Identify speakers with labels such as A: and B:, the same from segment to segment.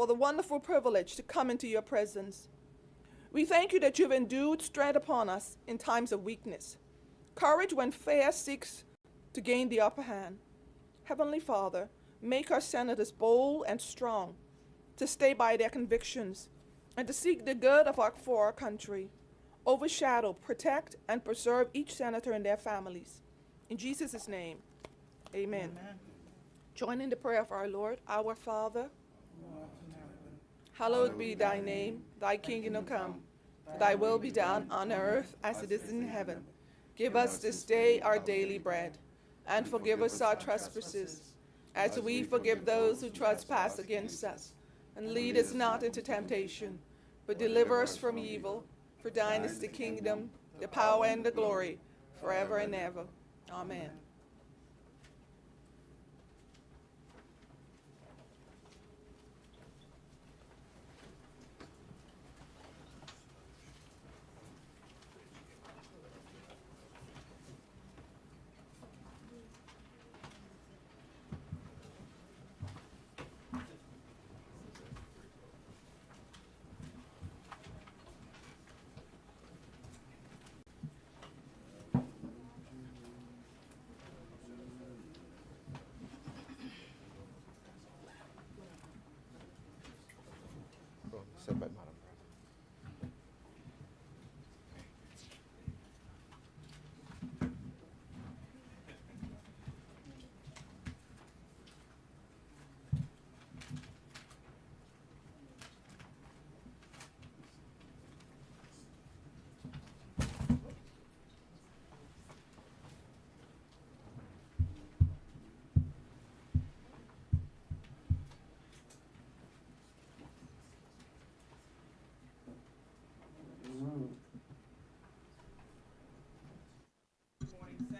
A: for the wonderful privilege to come into your presence. We thank you that you've endued strength upon us in times of weakness, courage when fear seeks to gain the upper hand. Heavenly Father, make our senators bold and strong to stay by their convictions and to seek the good for our country. Overshadow, protect, and preserve each senator and their families. In Jesus' name, amen. Amen. Join in the prayer of our Lord. Our Father, hallowed be thy name, thy kingdom come, thy will be done on earth as it is in heaven. Give us this day our daily bread, and forgive us our trespasses, as we forgive those who trespass against us. And lead us not into temptation, but deliver us from evil. For thine is the kingdom, the power, and the glory, forever and ever. Amen.
B: Said by Madam President.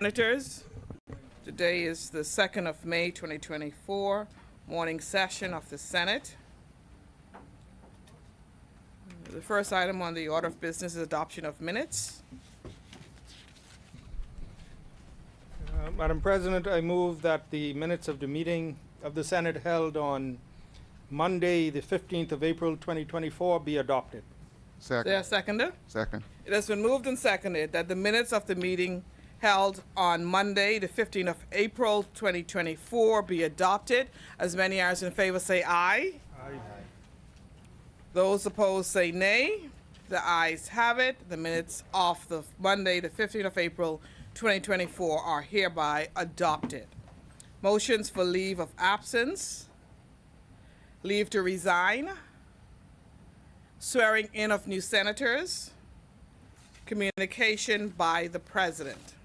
C: Senators, today is the 2nd of May, 2024, morning session of the Senate. The first item on the order of business is adoption of minutes.
D: Madam President, I move that the minutes of the meeting of the Senate held on Monday, the 15th of April, 2024 be adopted.
C: Is there a seconder?
B: Second.
C: It has been moved and seconded that the minutes of the meeting held on Monday, the 15th of April, 2024 be adopted. As many as in favor say aye.
D: Aye.
C: Those opposed say nay. The ayes have it. The minutes of the Monday, the 15th of April, 2024 are hereby adopted. Motions for leave of absence, leave to resign, swearing in of new senators, communication by the president.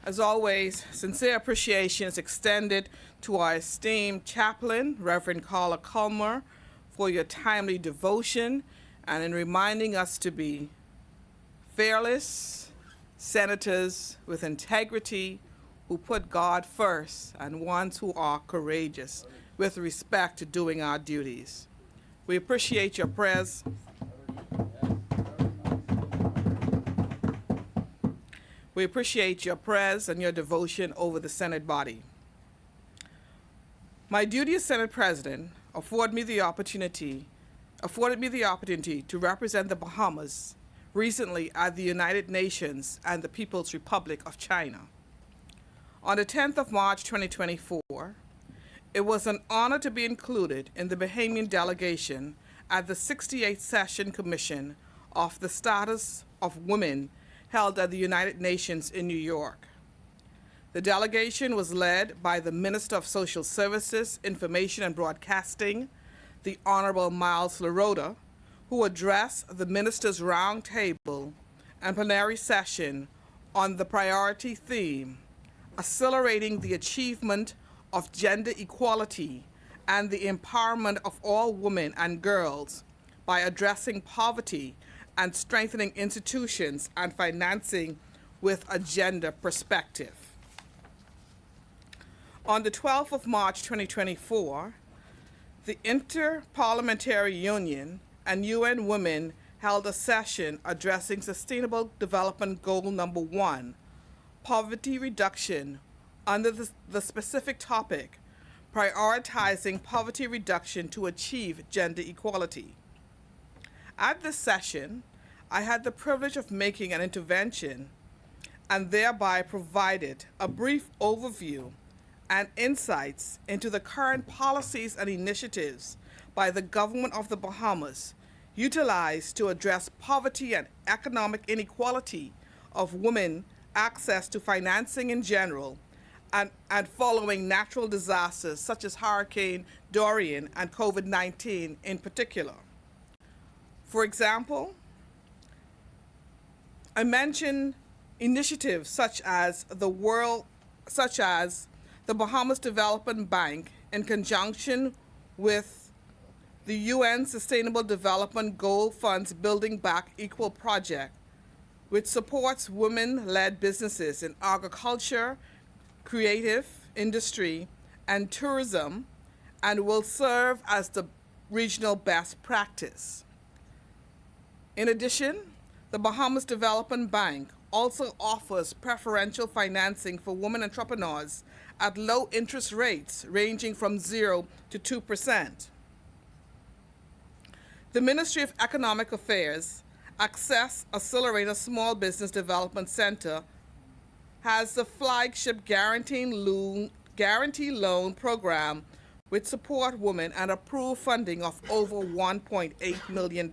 C: As always, sincere appreciation is extended to our esteemed chaplain, Reverend Carla Culmer, for your timely devotion and in reminding us to be fearless senators with integrity who put God first and ones who are courageous with respect to doing our duties. We appreciate your prayers. We appreciate your prayers and your devotion over the Senate body. My duty as Senate President afforded me the opportunity to represent the Bahamas recently at the United Nations and the People's Republic of China. On the 10th of March 2024, it was an honor to be included in the Bahamian delegation at the 68th Session Commission of the Status of Women held at the United Nations in New York. The delegation was led by the Minister of Social Services, Information and Broadcasting, the Honorable Miles LaRota, who addressed the Ministers' Roundtable and plenary session on the priority theme, accelerating the achievement of gender equality and the empowerment of all women and girls by addressing poverty and strengthening institutions and financing with a gender perspective. On the 12th of March 2024, the Inter-Parliamentary Union and UN Women held a session addressing Sustainable Development Goal number 1, poverty reduction, under the specific topic, prioritizing poverty reduction to achieve gender equality. At this session, I had the privilege of making an intervention and thereby provided a brief overview and insights into the current policies and initiatives by the government of the Bahamas utilized to address poverty and economic inequality of women, access to financing in general, and following natural disasters such as Hurricane Dorian and COVID-19 in particular. For example, I mentioned initiatives such as the Bahamas Development Bank in conjunction with the UN Sustainable Development Goal Fund's Building Back Equal project, which supports women-led businesses in agriculture, creative industry, and tourism, and will serve as the regional best practice. In addition, the Bahamas Development Bank also offers preferential financing for women entrepreneurs at low interest rates ranging from 0 to 2%. The Ministry of Economic Affairs Access Accelerator Small Business Development Center has the flagship guarantee loan program which support women and approved funding of over $1.8 million.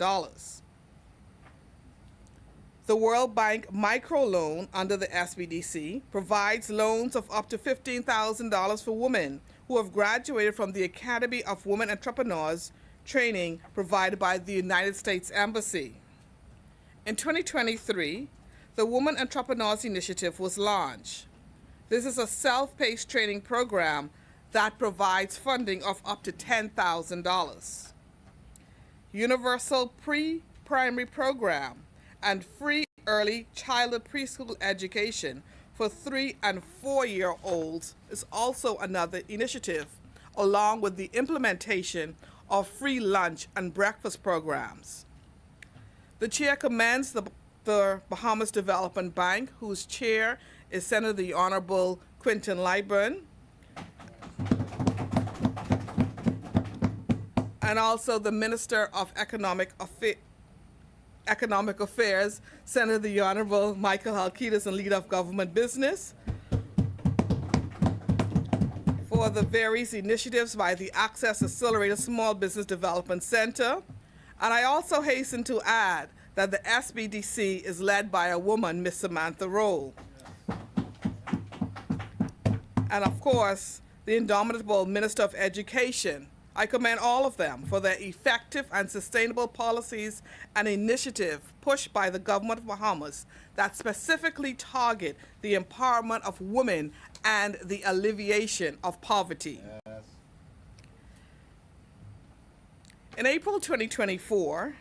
C: The World Bank microloan under the SBDC provides loans of up to $15,000 for women who have graduated from the Academy of Women Entrepreneurs training provided by the United States Embassy. In 2023, the Women Entrepreneurs Initiative was launched. This is a self-paced training program that provides funding of up to $10,000. Universal pre-primary program and free early childhood preschool education for 3- and 4-year-olds is also another initiative, along with the implementation of free lunch and breakfast programs. The chair commends the Bahamas Development Bank, whose chair is Senator the Honorable Quinton Liburn, and also the Minister of Economic Affairs, Senator the Honorable Michael Halkitis, and Leader of Government Business, for the various initiatives by the Access Accelerator Small Business Development Center. And I also hasten to add that the SBDC is led by a woman, Miss Samantha Roll. And of course, the indomitable Minister of Education. I commend all of them for their effective and sustainable policies and initiative pushed by the government of Bahamas that specifically target the empowerment of women and the alleviation of poverty. Yes. In April 2024,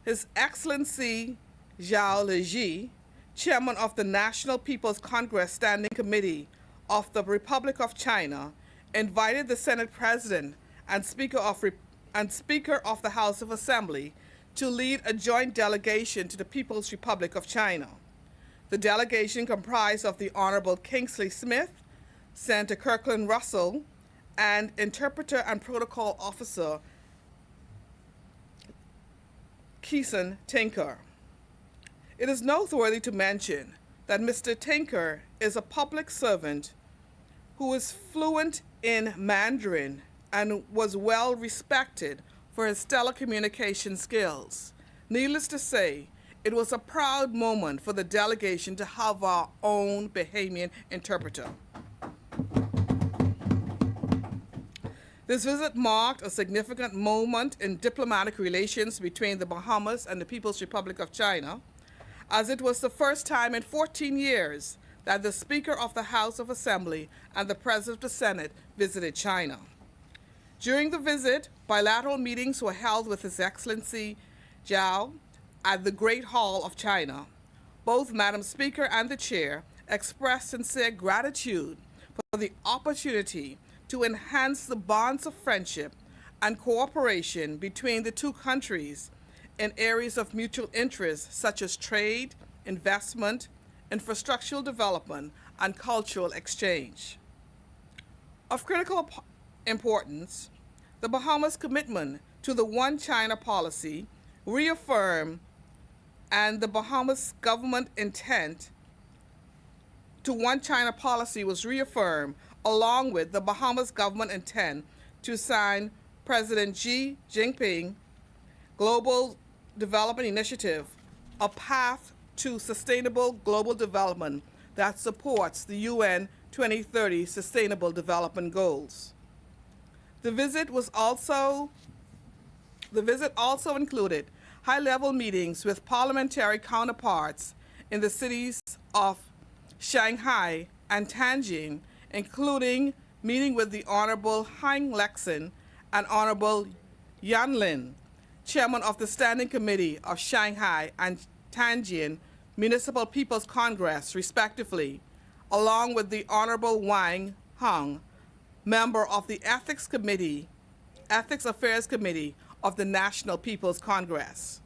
C: His Excellency Zhao Leji, Chairman of the National People's Congress Standing Committee of the Republic of China, invited the Senate President and Speaker of the House of Assembly to lead a joint delegation to the People's Republic of China. The delegation comprised of the Honorable Kingsley Smith, Senator Kirkland Russell, and Interpreter and Protocol Officer Keeson Tinker. It is noteworthy to mention that Mr. Tinker is a public servant who is fluent in Mandarin and was well respected for his stellar communication skills. Needless to say, it was a proud moment for the delegation to have our own Bahamian interpreter. This visit marked a significant moment in diplomatic relations between the Bahamas and the People's Republic of China, as it was the first time in 14 years that the Speaker of the House of Assembly and the President of the Senate visited China. During the visit, bilateral meetings were held with His Excellency Zhao at the Great Hall of China. Both Madam Speaker and the Chair expressed sincere gratitude for the opportunity to enhance the bonds of friendship and cooperation between the two countries in areas of mutual interest such as trade, investment, infrastructural development, and cultural exchange. Of critical importance, the Bahamas' commitment to the One China policy reaffirmed, and the Bahamas government intent to One China policy was reaffirmed, along with the Bahamas government intent to sign President Xi Jinping Global Development Initiative, a path to sustainable global development that supports the UN 2030 Sustainable Development Goals. The visit also included high-level meetings with parliamentary counterparts in the cities of Shanghai and Tianjin, including meeting with the Honorable Hein Lexin and Honorable Yan Lin, Chairman of the Standing Committee of Shanghai and Tianjin Municipal People's Congress, respectively, along with the Honorable Wang Hong, member of the Ethics Affairs Committee of the National People's Congress.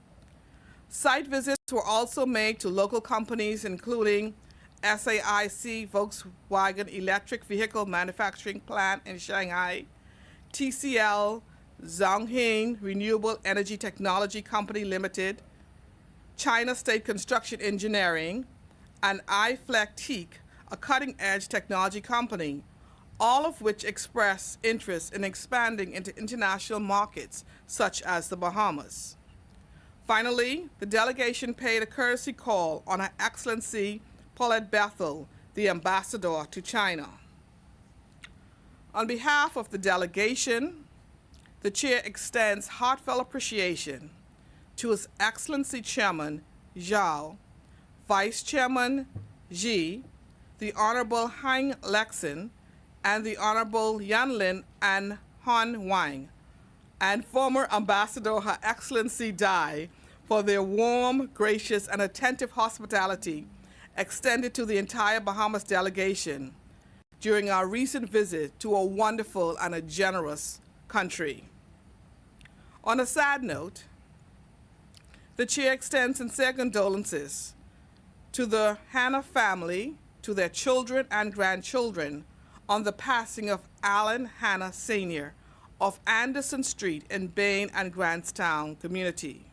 C: Site visits were also made to local companies, including SAIC Volkswagen Electric Vehicle Manufacturing Plant in Shanghai, TCL Zhonghe Renewable Energy Technology Company Limited, China State Construction Engineering, and iFlecTech, a cutting-edge technology company, all of which express interest in expanding into international markets such as the Bahamas. Finally, the delegation paid a courtesy call on Her Excellency Paulette Bethel, the ambassador to China. On behalf of the delegation, the chair extends heartfelt appreciation to His Excellency Chairman Zhao, Vice Chairman Xi, the Honorable Hein Lexin, and the Honorable Yan Lin and Han Wang, and former Ambassador Her Excellency Dai, for their warm, gracious, and attentive hospitality extended to the entire Bahamas delegation during our recent visit to a wonderful and a generous country. On a sad note, the chair extends sincere condolences to the Hanna family, to their children and grandchildren, on the passing of Alan Hanna Sr. of Anderson Street in Bain and Grantstown community.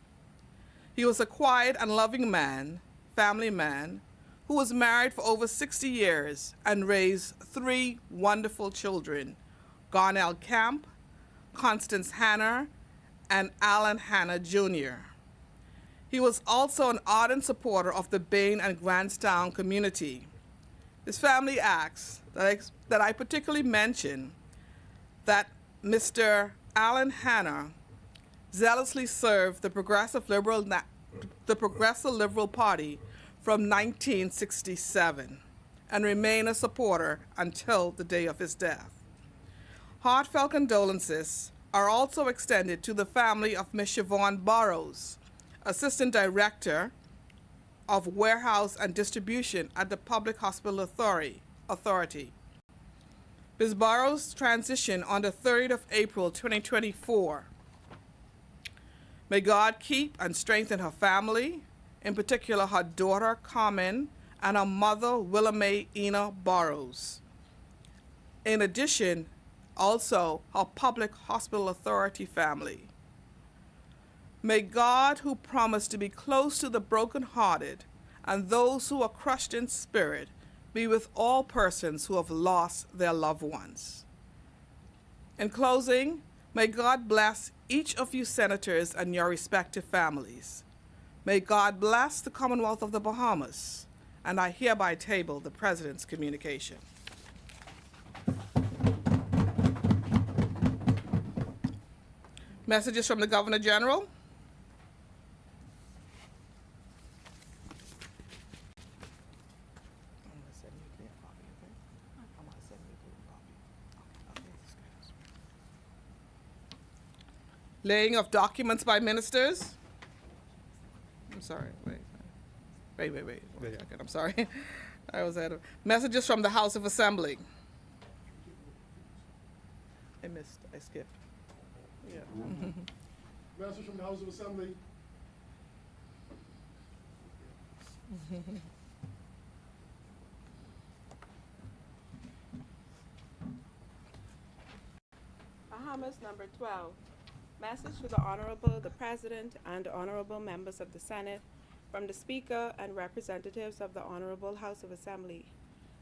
C: He was a quiet and loving man, family man, who was married for over 60 years and raised 3 wonderful children, Garnell Camp, Constance Hanna, and Alan Hanna Jr. He was also an ardent supporter of the Bain and Grantstown community. His family asks that I particularly mention that Mr. Alan Hanna zealously served the Progressive Liberal Party from 1967 and remained a supporter until the day of his death. Heartfelt condolences are also extended to the family of Ms. Siobhan Burrows, Assistant Director of Warehouse and Distribution at the Public Hospital Authority. Ms. Burrows transitioned on the 3rd of April 2024. May God keep and strengthen her family, in particular her daughter Carmen and her mother Willamay Ina Burrows. In addition, also her Public Hospital Authority family. May God, who promised to be close to the brokenhearted and those who are crushed in spirit, be with all persons who have lost their loved ones. In closing, may God bless each of you senators and your respective families. May God bless the Commonwealth of the Bahamas, and I hereby table the President's communication. Messages from the Governor General. Laying of documents by ministers. I'm sorry, wait. One second, I'm sorry. I was out of messages from the House of Assembly. I skipped. Yeah.
E: Message from the House of Assembly.
F: Bahamas, number 12. Message to the Honorable, the President, and honorable members of the Senate from the Speaker and representatives of the Honorable House of Assembly.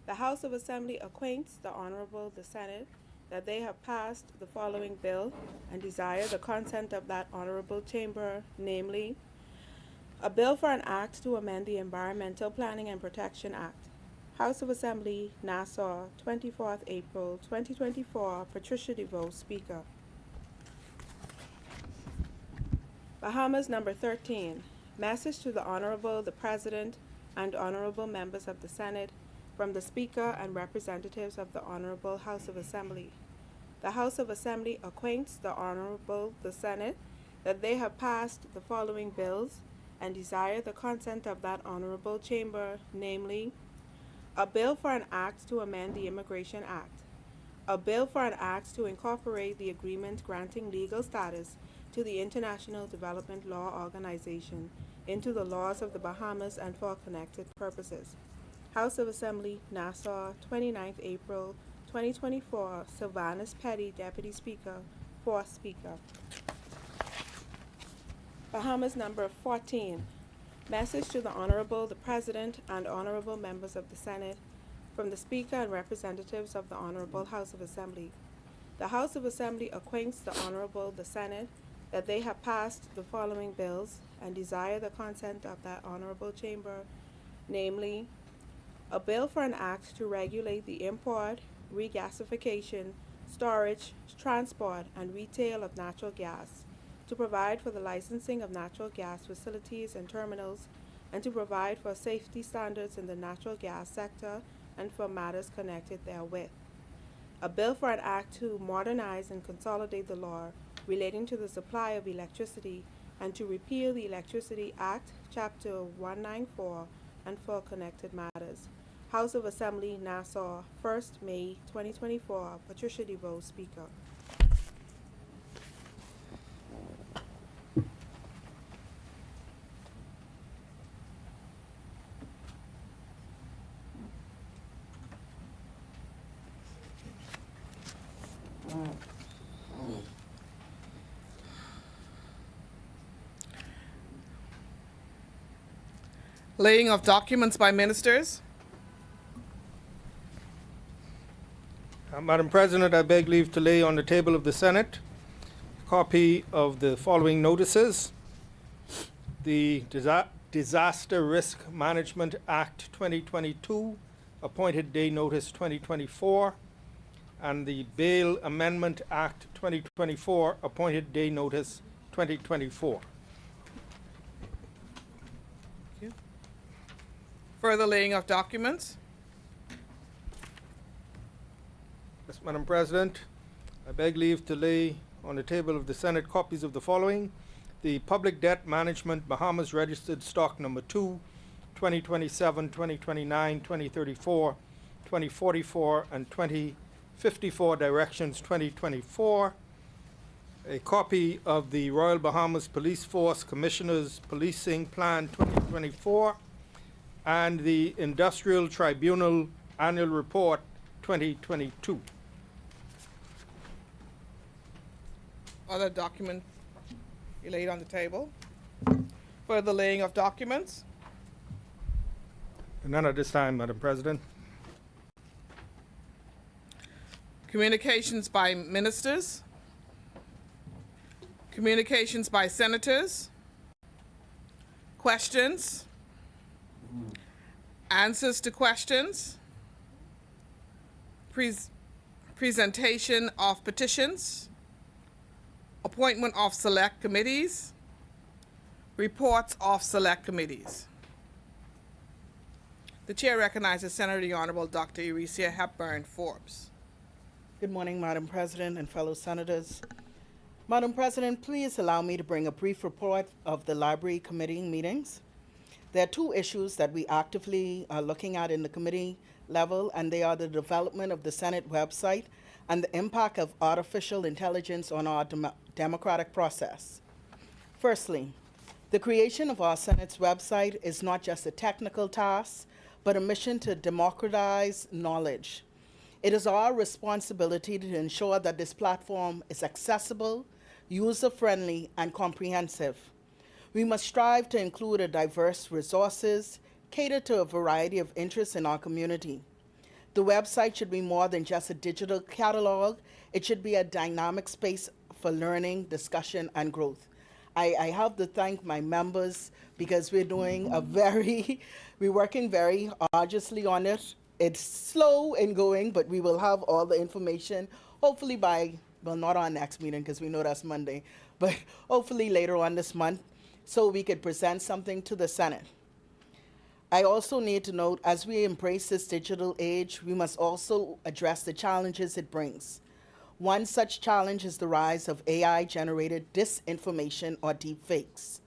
F: The House of Assembly acquaints the Honorable, the Senate, that they have passed the following bill and desire the consent of that Honorable Chamber, namely, a bill for an act to amend the Environmental Planning and Protection Act. House of Assembly, Nassau, 24th April 2024, Patricia DeVoe, Speaker. Bahamas, number 13. Message to the Honorable, the President, and honorable members of the Senate from the Speaker and representatives of the Honorable House of Assembly. The House of Assembly acquaints the Honorable, the Senate, that they have passed the following bills and desire the consent of that Honorable Chamber, namely, a bill for an act to amend the Immigration Act, a bill for an act to incorporate the agreement granting legal status to the International Development Law Organization into the laws of the Bahamas and for connected purposes. House of Assembly, Nassau, 29th April 2024, Sylvanus Petty, Deputy Speaker, 4th Speaker. Bahamas, number 14. Message to the Honorable, the President, and honorable members of the Senate from the Speaker and representatives of the Honorable House of Assembly. The House of Assembly acquaints the Honorable, the Senate, that they have passed the following bills and desire the consent of that Honorable Chamber, namely, a bill for an act to regulate the import, regasification, storage, transport, and retail of natural gas, to provide for the licensing of natural gas facilities and terminals, and to provide for safety standards in the natural gas sector and for matters connected therewith. A bill for an act to modernize and consolidate the law relating to the supply of electricity and to repeal the Electricity Act, Chapter 194, and for connected matters. House of Assembly, Nassau, 1st May 2024, Patricia DeVoe, Speaker.
C: Laying of documents by ministers.
D: Madam President, I beg leave to lay on the table of the Senate a copy of the following notices. The Disaster Risk Management Act 2022, Appointed Day Notice 2024, and the Bail Amendment Act 2024, Appointed Day Notice 2024.
C: Further laying of documents.
D: Yes, Madam President, I beg leave to lay on the table of the Senate copies of the following. The Public Debt Management Bahamas Registered Stock Number 2, 2027, 2029, 2034, 2044, and 2054 Directions 2024. A copy of the Royal Bahamas Police Force Commissioners Policing Plan 2024 and the Industrial Tribunal Annual Report 2022.
C: Other document you laid on the table. Further laying of documents.
D: None at this time, Madam President.
C: Communications by ministers. Communications by senators. Questions. Answers to questions. Presentation of petitions. Appointment of select committees. Reports of select committees. The chair recognizes Senator the Honorable Dr. Eurecia Hepburn Forbes.
G: Good morning, Madam President and fellow senators. Madam President, please allow me to bring a brief report of the Library Committee meetings. There are two issues that we actively are looking at in the committee level, and they are the development of the Senate website and the impact of artificial intelligence on our democratic process. Firstly, the creation of our Senate's website is not just a technical task, but a mission to democratize knowledge. It is our responsibility to ensure that this platform is accessible, user-friendly, and comprehensive. We must strive to include a diverse resources, cater to a variety of interests in our community. The website should be more than just a digital catalog. It should be a dynamic space for learning, discussion, and growth. I have to thank my members because we're working very arduously on it. It's slow in going, but we will have all the information hopefully not our next meeting because we know that's Monday, but hopefully later on this month so we could present something to the Senate. I also need to note, as we embrace this digital age, we must also address the challenges it brings. One such challenge is the rise of AI-generated disinformation or deepfakes.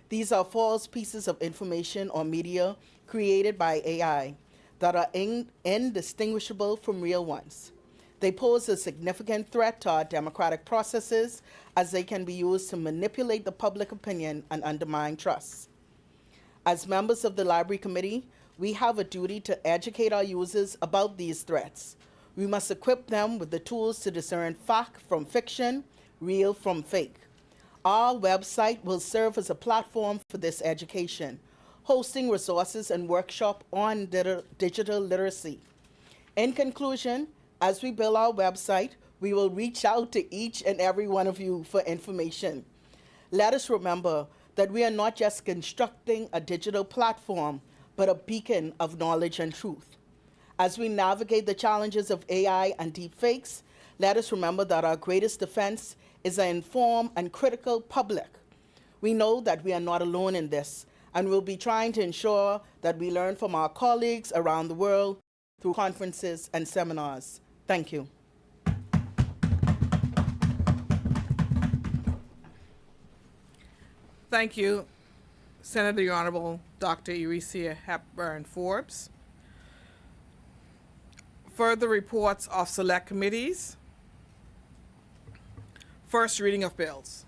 G: These are false pieces of information or media created by AI that are indistinguishable from real ones. They pose a significant threat to our democratic processes as they can be used to manipulate the public opinion and undermine trust. As members of the Library Committee, we have a duty to educate our users about these threats. We must equip them with the tools to discern fact from fiction, real from fake. Our website will serve as a platform for this education, hosting resources and workshops on digital literacy. In conclusion, as we build our website, we will reach out to each and every one of you for information. Let us remember that we are not just constructing a digital platform, but a beacon of knowledge and truth. As we navigate the challenges of AI and deepfakes, let us remember that our greatest defense is an informed and critical public. We know that we are not alone in this, and we'll be trying to ensure that we learn from our colleagues around the world through conferences and seminars. Thank you.
C: Thank you, Senator the Honorable Dr. Eurecia Hepburn Forbes. Further reports of select committees. First reading of bills.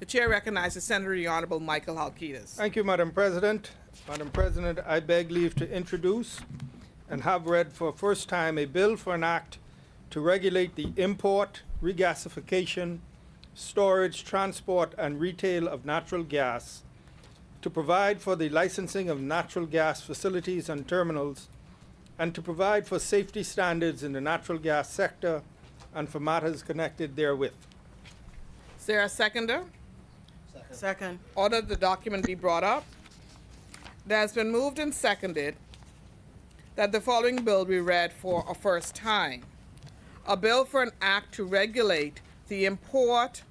C: The chair recognizes Senator the Honorable Michael Halkitis.
D: Thank you, Madam President. Madam President, I beg leave to introduce and have read for the first time a bill for an act to regulate the import, regasification, storage, transport, and retail of natural gas, to provide for the licensing of natural gas facilities and terminals, and to provide for safety standards in the natural gas sector and for matters connected therewith.
C: Is there a seconder?
G: Second.
C: Order the document be brought up. It has been moved and seconded that the following bill be read for a first time. A bill for an act to regulate the import,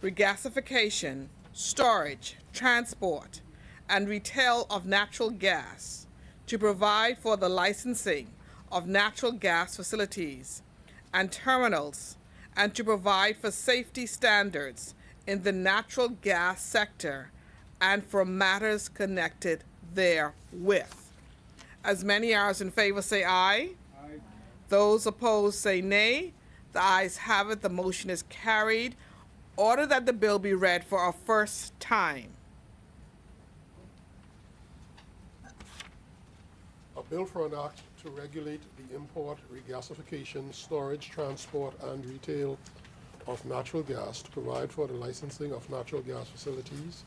C: regasification, storage, transport, and retail of natural gas, to provide for the licensing of natural gas facilities and terminals, and to provide for safety standards in the natural gas sector and for matters connected therewith. As many as in favor say aye. Aye. Those opposed say nay. The ayes have it. The motion is carried. Order that the bill be read for a first time.
E: A bill for an act to regulate the import, regasification, storage, transport, and retail of natural gas, to provide for the licensing of natural gas facilities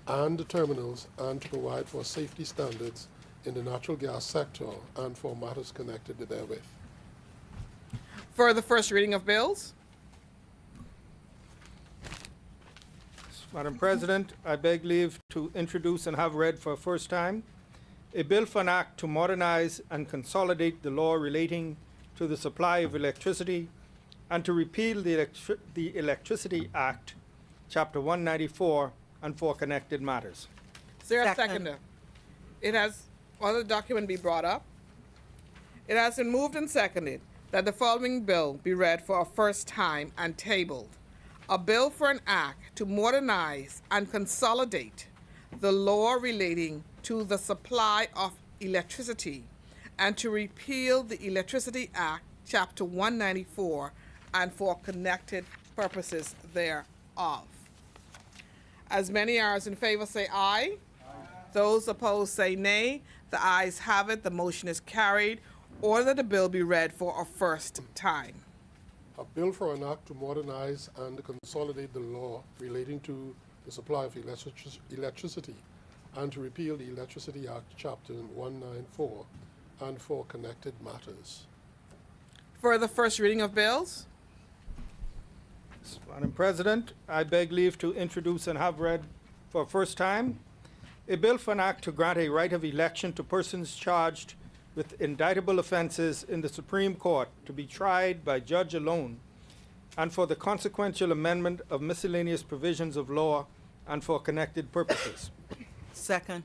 E: and terminals, and to provide for safety standards in the natural gas sector and for matters connected therewith.
C: For the first reading of bills.
D: Madam President, I beg leave to introduce and have read for the first time a bill for an act to modernize and consolidate the law relating to the supply of electricity and to repeal the Electricity Act, Chapter 194, and for connected matters.
C: Is there a
G: Second.
C: seconder? It has, order the document be brought up. It has been moved and seconded that the following bill be read for a first time and tabled. A bill for an act to modernize and consolidate the law relating to the supply of electricity and to repeal the Electricity Act, Chapter 194, and for connected purposes thereof. As many as in favor say aye. Aye. Those opposed say nay. The ayes have it. The motion is carried. Order that the bill be read for a first time.
E: A bill for an act to modernize and consolidate the law relating to the supply of electricity and to repeal the Electricity Act, Chapter 194, and for connected matters.
C: For the first reading of bills,
D: Madam President, I beg leave to introduce and have read for first time a bill for an act to grant a right of election to persons charged with indictable offenses in the Supreme Court to be tried by judge alone, and for the consequential amendment of miscellaneous provisions of law and for connected purposes.
G: Second.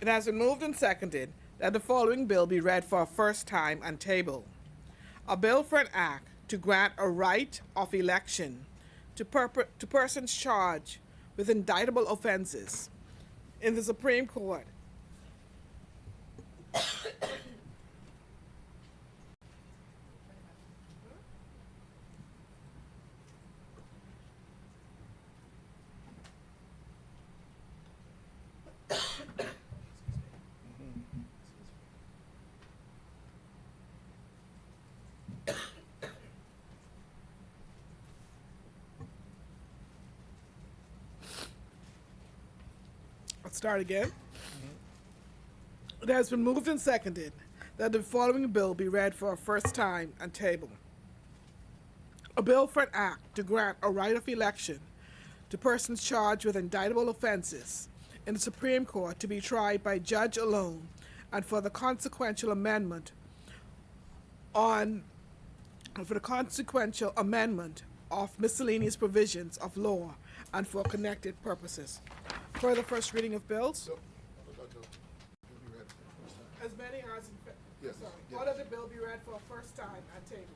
C: it has been moved and seconded that the following bill be read for a first time and tabled. A bill for an act to grant a right of election to persons charged with indictable offenses in the Supreme Court Let's start again. It has been moved and seconded that the following bill be read for a first time and tabled. A bill for an act to grant a right of election to persons charged with indictable offenses in the Supreme Court to be tried by judge alone and for the consequential amendment of miscellaneous provisions of law and for connected purposes. For the first reading of bills, as many as
E: Yes, yes.
C: order the bill be read for a first time and tabled.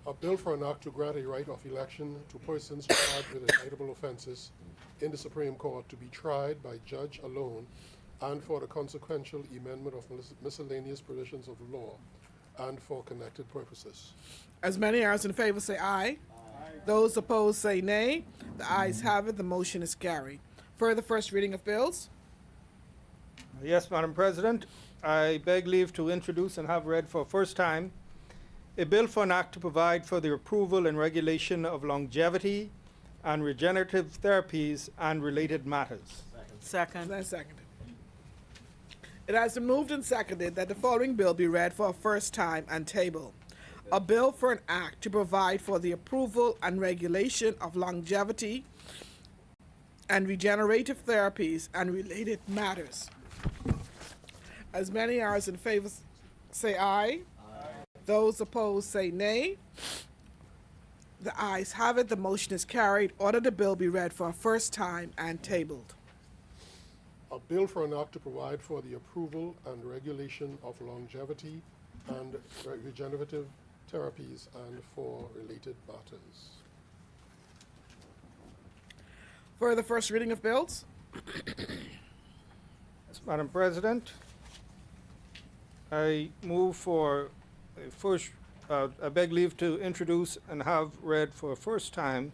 E: A bill for an act to grant a right of election to persons charged with indictable offenses in the Supreme Court to be tried by judge alone and for the consequential amendment of miscellaneous provisions of law and for connected purposes.
C: As many as in favor say aye. Those opposed say nay. The ayes have it. The motion is carried. For the first reading of bills,
D: Yes, Madam President, I beg leave to introduce and have read for first time a bill for an act to provide for the approval and regulation of longevity and regenerative therapies and related matters.
G: Second.
C: then seconded. It has been moved and seconded that the following bill be read for a first time and tabled. A bill for an act to provide for the approval and regulation of longevity and regenerative therapies and related matters. As many as in favor say aye. Those opposed say nay. The ayes have it. The motion is carried. Order the bill be read for a first time and tabled.
E: A bill for an act to provide for the approval and regulation of longevity and regenerative therapies and for related matters.
C: For the first reading of bills,
D: Yes, Madam President, I move for a first, I beg leave to introduce and have read for a first time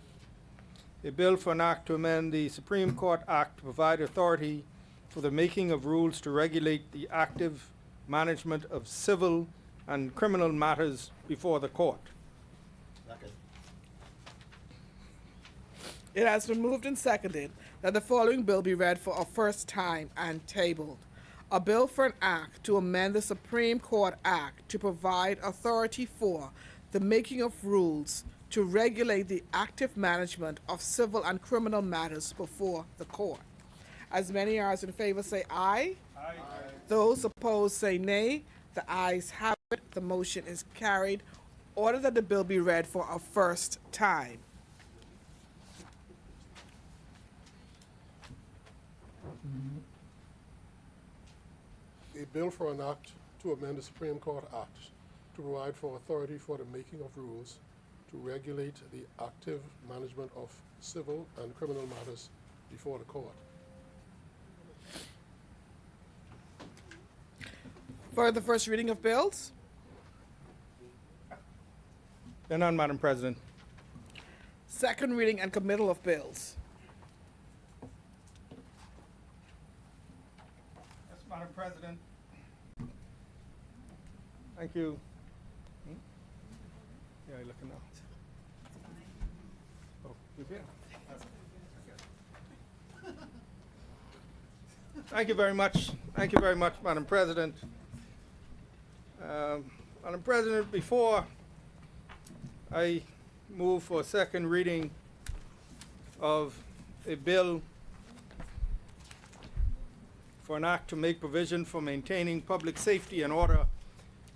D: a bill for an act to amend the Supreme Court Act to provide authority for the making of rules to regulate the active management of civil and criminal matters before the court.
C: it has been moved and seconded that the following bill be read for a first time and tabled. A bill for an act to amend the Supreme Court Act to provide authority for the making of rules to regulate the active management of civil and criminal matters before the court. As many as in favor say aye. Aye. Those opposed say nay. The ayes have it. The motion is carried. Order that the bill be read for a first time.
E: A bill for an act to amend the Supreme Court Act to provide for authority for the making of rules to regulate the active management of civil and criminal matters before the court.
C: For the first reading of bills,
D: Then on, Madam President.
C: second reading and committal of bills.
D: Madam President. Thank you. Yeah, you're looking now. Oh, you're here. Thank you very much. Thank you very much, Madam President. Madam President, before I move for second reading of a bill for an act to make provision for maintaining public safety and order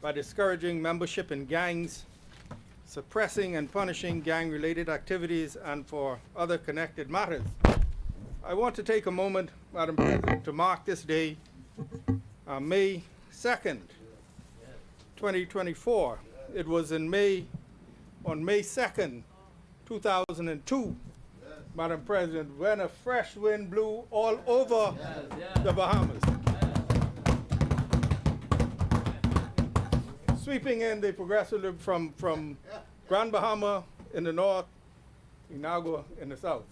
D: by discouraging membership in gangs, suppressing and punishing gang-related activities, and for other connected matters, I want to take a moment, Madam President, to mark this day, May 2nd, 2024. It was on May 2nd, 2002, Madam President, when a fresh wind blew all over the Bahamas, sweeping in the progressive from Grand Bahama in the north, Inagua in the south.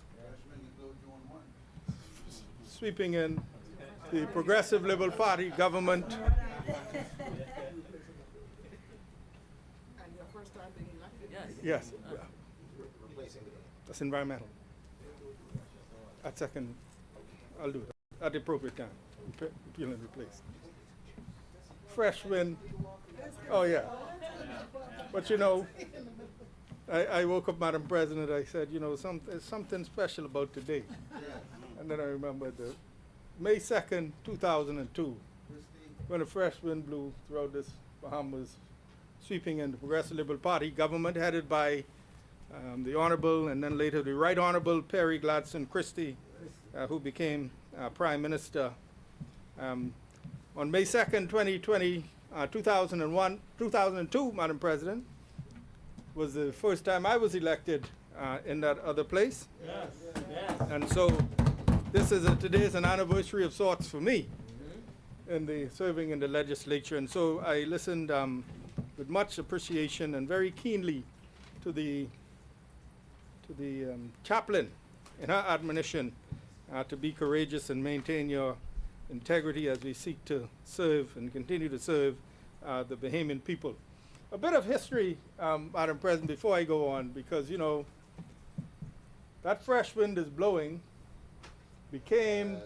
D: Sweeping in the Progressive Liberal Party government.
C: And your first time being elected?
D: Yes. That's environmental. At second, I'll do it at the appropriate time. Repeal and replace. Fresh wind. Oh yeah. But you know, I woke up, Madam President, I said, you know, there's something special about today. And then I remembered the May 2nd, 2002, when a fresh wind blew throughout this Bahamas, sweeping in the Progressive Liberal Party government headed by the Honorable and then later the Right Honorable Perry Gladstone Christie, who became Prime Minister. On May 2nd, 2002, Madam President, was the first time I was elected in that other place. Yes. And so today is an anniversary of sorts for me in the serving in the legislature. And so I listened with much appreciation and very keenly to the chaplain in her admonition to be courageous and maintain your integrity as we seek to serve and continue to serve the Bahamian people. A bit of history, Madam President, before I go on, because, you know, that fresh wind is blowing became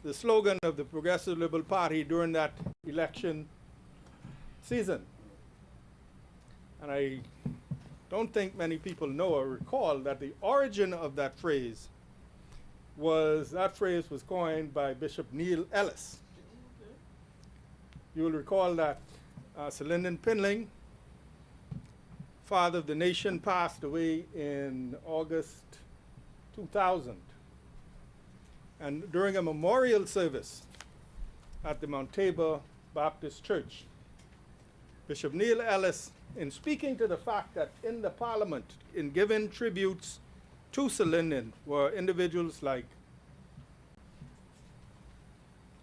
D: the slogan of the Progressive Liberal Party during that election season. And I don't think many people know or recall that the origin of that phrase was coined by Bishop Neil Ellis. You will recall that Sir Lyndon Pinling, father of the nation, passed away in August 2000. And during a memorial service at the Mount Tabor Baptist Church, Bishop Neil Ellis, in speaking to the fact that in the Parliament, in giving tributes to Sir Lyndon, were individuals like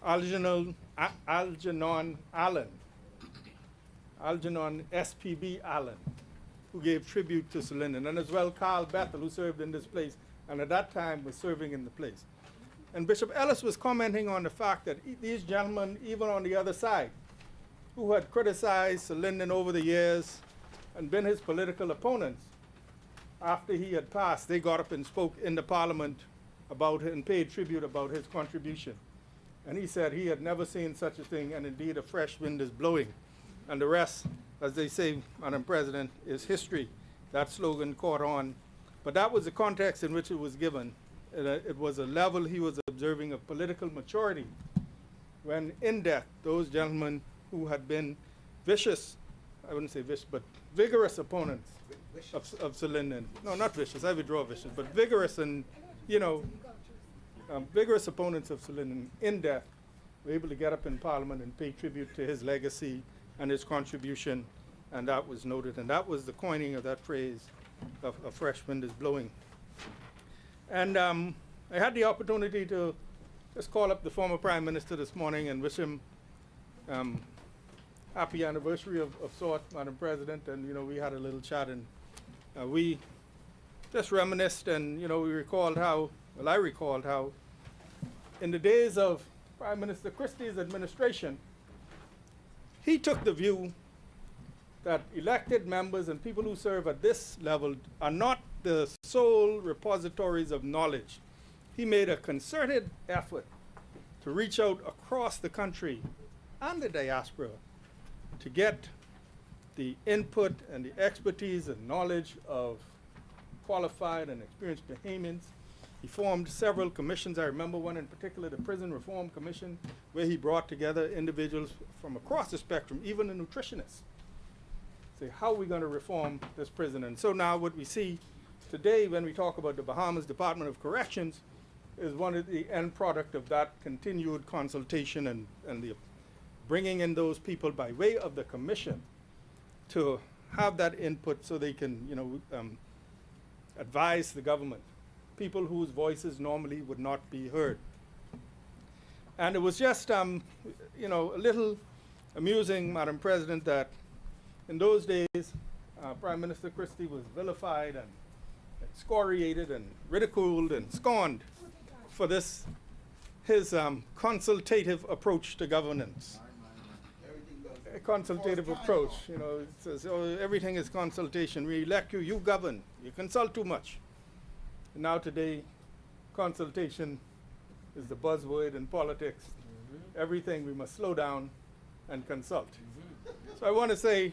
D: Algernon SPB Allen, who gave tribute to Sir Lyndon, and as well Carl Bethel, who served in this place, and at that time was serving in the place. And Bishop Ellis was commenting on the fact that these gentlemen, even on the other side, who had criticized Sir Lyndon over the years and been his political opponents, after he had passed, they got up and spoke in the Parliament about it and paid tribute about his contribution. And he said he had never seen such a thing, and indeed a fresh wind is blowing. And the rest, as they say, Madam President, is history. That slogan caught on. But that was the context in which it was given. It was a level he was observing of political maturity when in death, those gentlemen who had been vicious, I wouldn't say vicious, but vigorous opponents of Sir Lyndon. No, not vicious, I withdraw vicious, but vigorous and, you know, vigorous opponents of Sir Lyndon in death were able to get up in Parliament and pay tribute to his legacy and his contribution, and that was noted. And that was the coining of that phrase of a fresh wind is blowing. And I had the opportunity to just call up the former Prime Minister this morning and wish him happy anniversary of sorts, Madam President. And, you know, we had a little chat, and we just reminisced, and, you know, we recalled how, well, I recalled how in the days of Prime Minister Christie's administration, he took the view that elected members and people who serve at this level are not the sole repositories of knowledge. He made a concerted effort to reach out across the country and the diaspora to get the input and the expertise and knowledge of qualified and experienced Bahamians. He formed several commissions. I remember one in particular, the Prison Reform Commission, where he brought together individuals from across the spectrum, even a nutritionist. Say, how are we going to reform this prison? And so now what we see today when we talk about the Bahamas Department of Corrections is one of the end product of that continued consultation and the bringing in those people by way of the commission to have that input so they can, advise the government, people whose voices normally would not be heard. And it was just, a little amusing, Madam President, that in those days, Prime Minister Christie was vilified and excoriated and ridiculed and scorned for this, his consultative approach to governance. A consultative approach, it says, oh, everything is consultation. We elect you, you govern. You consult too much. And now today, consultation is the buzzword in politics. Everything we must slow down and consult. So I want to say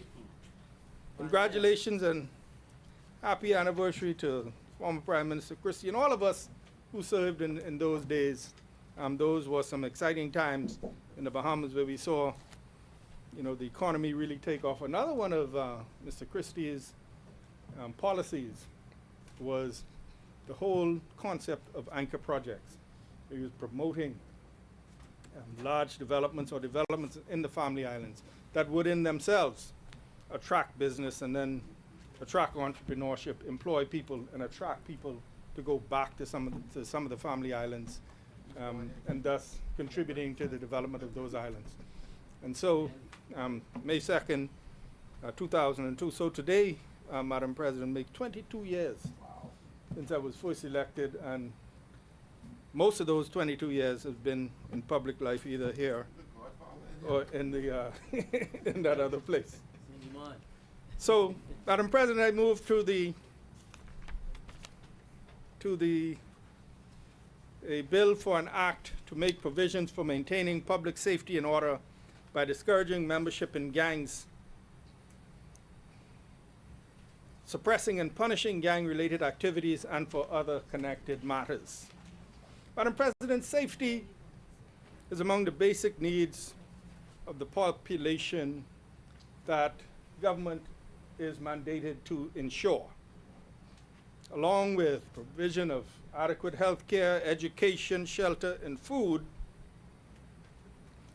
D: congratulations and happy anniversary to former Prime Minister Christie and all of us who served in those days. Those were some exciting times in the Bahamas where we saw the economy really take off. Another one of Mr. Christie's policies was the whole concept of anchor projects. He was promoting large developments or developments in the Family Islands that would in themselves attract business and then attract entrepreneurship, employ people, and attract people to go back to some of the Family Islands, and thus contributing to the development of those islands. And so, May 2nd, 2002. So today, Madam President, make 22 years since I was first elected, and most of those 22 years have been in public life, either here or in the in that other place. So, Madam President, I move a bill for an act to make provisions for maintaining public safety and order by discouraging membership in gangs, suppressing and punishing gang-related activities, and for other connected matters. Madam President, safety is among the basic needs of the population that government is mandated to ensure, along with provision of adequate health care, education, shelter, and food.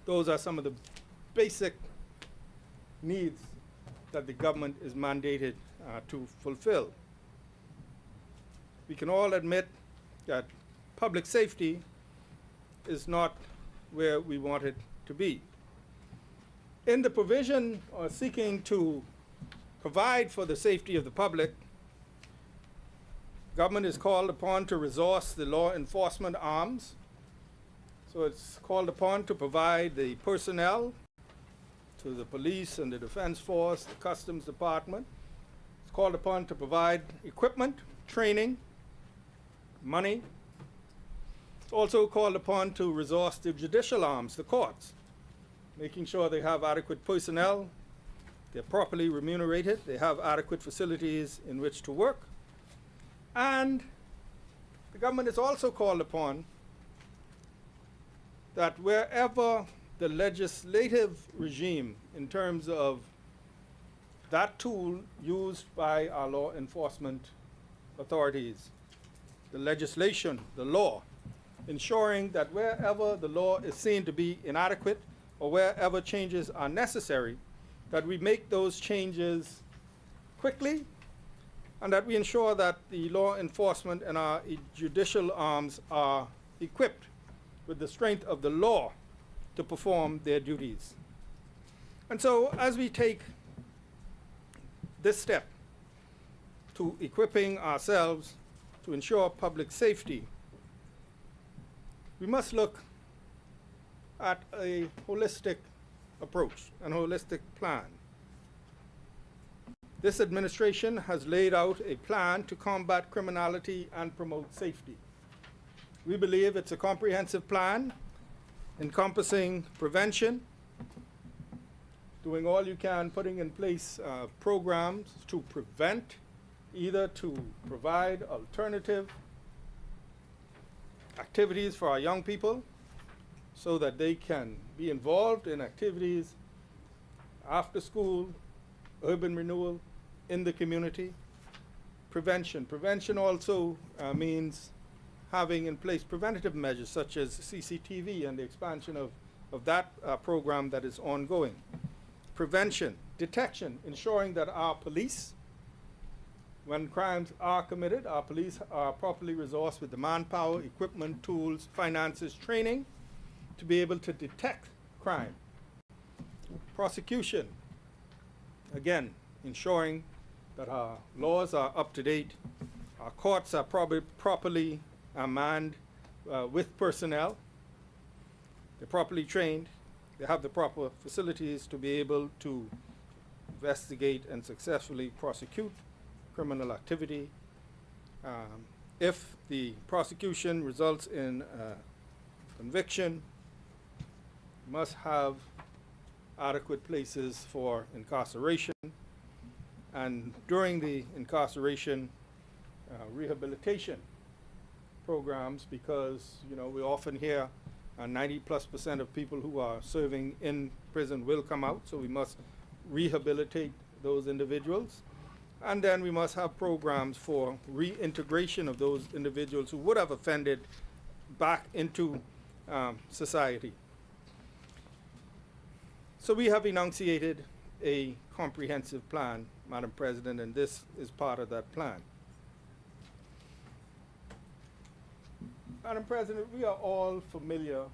D: Those are some of the basic needs that the government is mandated to fulfill. We can all admit that public safety is not where we want it to be. In the provision or seeking to provide for the safety of the public, government is called upon to resource the law enforcement arms. So it's called upon to provide the personnel to the police and the defense force, the customs department. It's called upon to provide equipment, training, money. It's also called upon to resource the judicial arms, the courts, making sure they have adequate personnel, they're properly remunerated, they have adequate facilities in which to work. And the government is also called upon that wherever the legislative regime, in terms of that tool used by our law enforcement authorities, the legislation, the law, ensuring that wherever the law is seen to be inadequate or wherever changes are necessary, that we make those changes quickly, and that we ensure that the law enforcement and our judicial arms are equipped with the strength of the law to perform their duties. And so as we take this step to equipping ourselves to ensure public safety, we must look at a holistic approach, and holistic plan. This administration has laid out a plan to combat criminality and promote safety. We believe it's a comprehensive plan encompassing prevention, doing all you can, putting in place programs to prevent, either to provide alternative activities for our young people so that they can be involved in activities after school, urban renewal, in the community. Prevention. Prevention also means having in place preventative measures such as CCTV and the expansion of that program that is ongoing. Prevention. Detection, ensuring that our police, when crimes are committed, our police are properly resourced with the manpower, equipment, tools, finances, training to be able to detect crime. Prosecution, again, ensuring that our laws are up to date, our courts are properly manned with personnel, they're properly trained, they have the proper facilities to be able to investigate and successfully prosecute criminal activity. If the prosecution results in conviction, must have adequate places for incarceration, and during the incarceration, rehabilitation programs, because we often hear 90+% of people who are serving in prison will come out, so we must rehabilitate those individuals. And then we must have programs for reintegration of those individuals who would have offended back into society. So we have enunciated a comprehensive plan, Madam President, and this is part of that plan. Madam President, we are all familiar,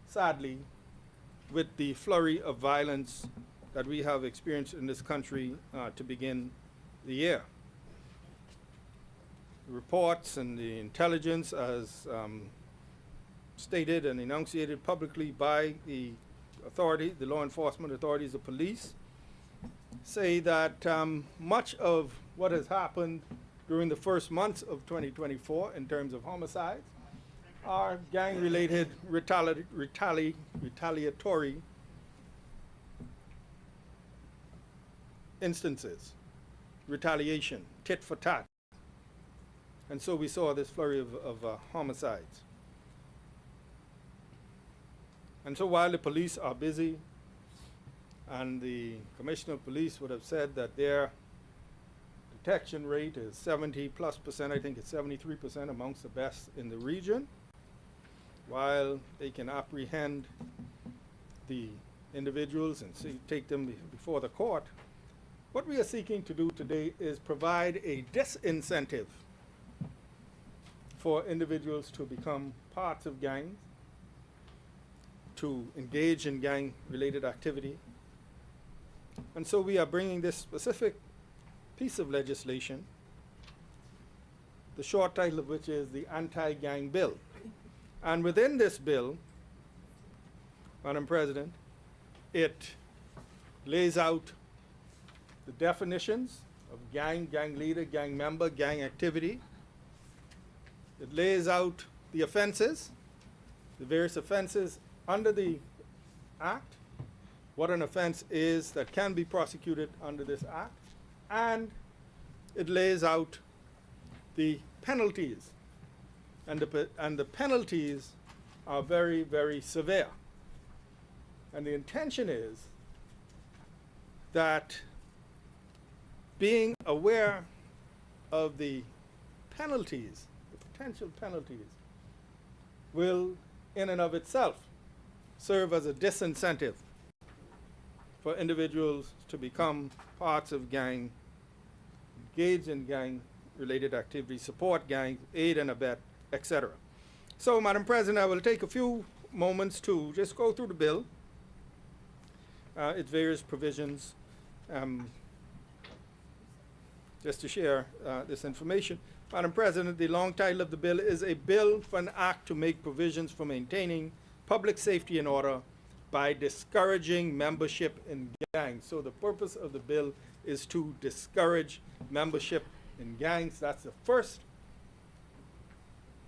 D: sadly, with the flurry of violence that we have experienced in this country to begin the year. The reports and the intelligence, as stated and enunciated publicly by the authority, the law enforcement authorities, the police, say that much of what has happened during the first months of 2024 in terms of homicides are gang-related retaliatory instances, retaliation, tit for tat. And so we saw this flurry of homicides. And so while the police are busy, and the Commissioner of Police would have said that their detection rate is 70+%, I think it's 73% amongst the best in the region, while they can apprehend the individuals and take them before the court, what we are seeking to do today is provide a disincentive for individuals to become parts of gangs, to engage in gang-related activity. And so we are bringing this specific piece of legislation, the short title of which is the Anti-Gang Bill. And within this bill, Madam President, it lays out the definitions of gang, gang leader, gang member, gang activity. It lays out the offenses, the various offenses under the Act, what an offense is that can be prosecuted under this Act, and it lays out the penalties. And the penalties are very, very severe. And the intention is that being aware of the penalties, the potential penalties, will in and of itself serve as a disincentive for individuals to become parts of gang, engage in gang-related activities, support gangs, aid and abet, etc. So, Madam President, I will take a few moments to just go through the bill, its various provisions, just to share this information. Madam President, the long title of the bill is a bill for an act to make provisions for maintaining public safety and order by discouraging membership in gangs. So the purpose of the bill is to discourage membership in gangs. That's the first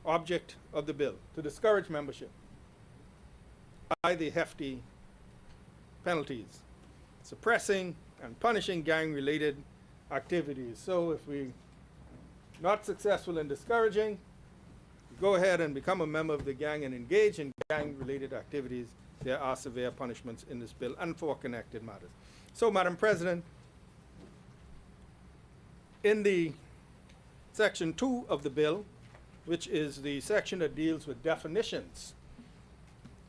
D: object of the bill, to discourage membership by the hefty penalties, suppressing and punishing gang-related activities. So if we're not successful in discouraging, go ahead and become a member of the gang and engage in gang-related activities, there are severe punishments in this bill and for connected matters. So, Madam President, in the section 2 of the bill, which is the section that deals with definitions,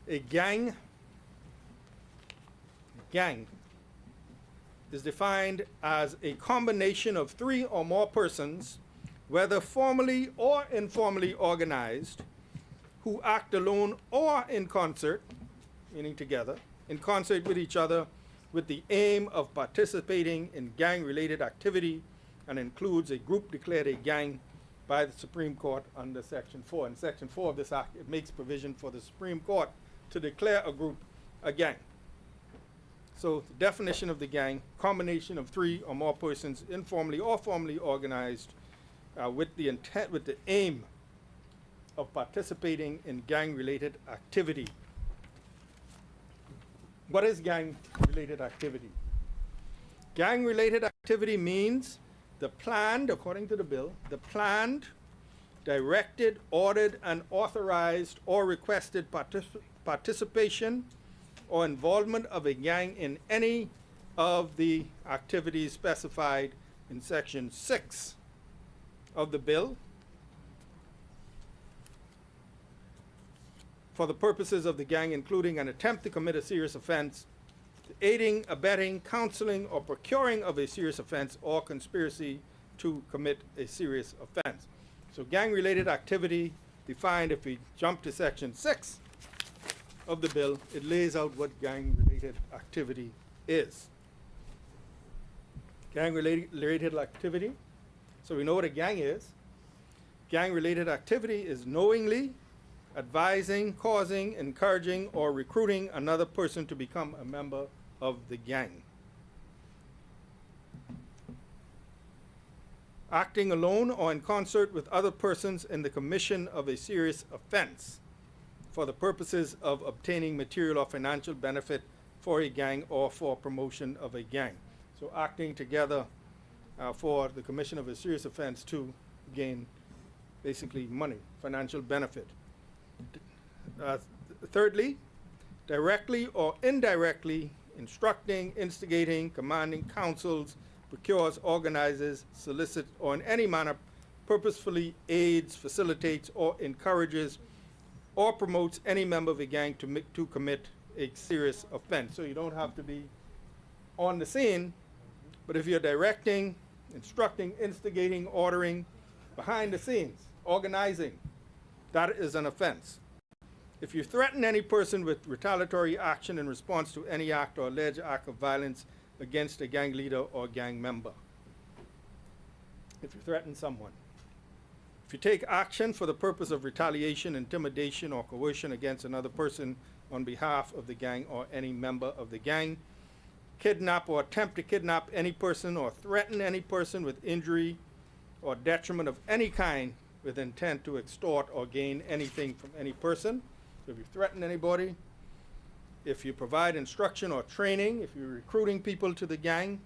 D: a gang is defined as a combination of 3 or more persons, whether formally or informally organized, who act alone or in concert, meaning together, in concert with each other, with the aim of participating in gang-related activity, and includes a group declared a gang by the Supreme Court under Section 4. In Section 4 of this act, it makes provision for the Supreme Court to declare a group a gang. So the definition of the gang, combination of 3 or more persons informally or formally organized with the aim of participating in gang-related activity. What is gang-related activity? Gang-related activity means the planned, according to the bill, the planned, directed, ordered, and authorized or requested participation or involvement of a gang in any of the activities specified in Section 6 of the bill for the purposes of the gang, including an attempt to commit a serious offense, aiding, abetting, counseling, or procuring of a serious offense, or conspiracy to commit a serious offense. So gang-related activity defined, if we jump to Section 6 of the bill, it lays out what gang-related activity is. Gang-related activity, so we know what a gang is. Gang-related activity is knowingly advising, causing, encouraging, or recruiting another person to become a member of the gang. Acting alone or in concert with other persons in the commission of a serious offense for the purposes of obtaining material or financial benefit for a gang or for promotion of a gang. So acting together for the commission of a serious offense to gain basically money, financial benefit. Thirdly, directly or indirectly instructing, instigating, commanding, counsels, procures, organizes, solicits, or in any manner purposefully aids, facilitates, or encourages or promotes any member of a gang to commit a serious offense. So you don't have to be on the scene, but if you're directing, instructing, instigating, ordering, behind the scenes, organizing, that is an offense. If you threaten any person with retaliatory action in response to any act or alleged act of violence against a gang leader or gang member. If you threaten someone. If you take action for the purpose of retaliation, intimidation, or coercion against another person on behalf of the gang or any member of the gang. Kidnap or attempt to kidnap any person or threaten any person with injury or detriment of any kind with intent to extort or gain anything from any person. So if you threaten anybody, if you provide instruction or training, if you're recruiting people to the gang,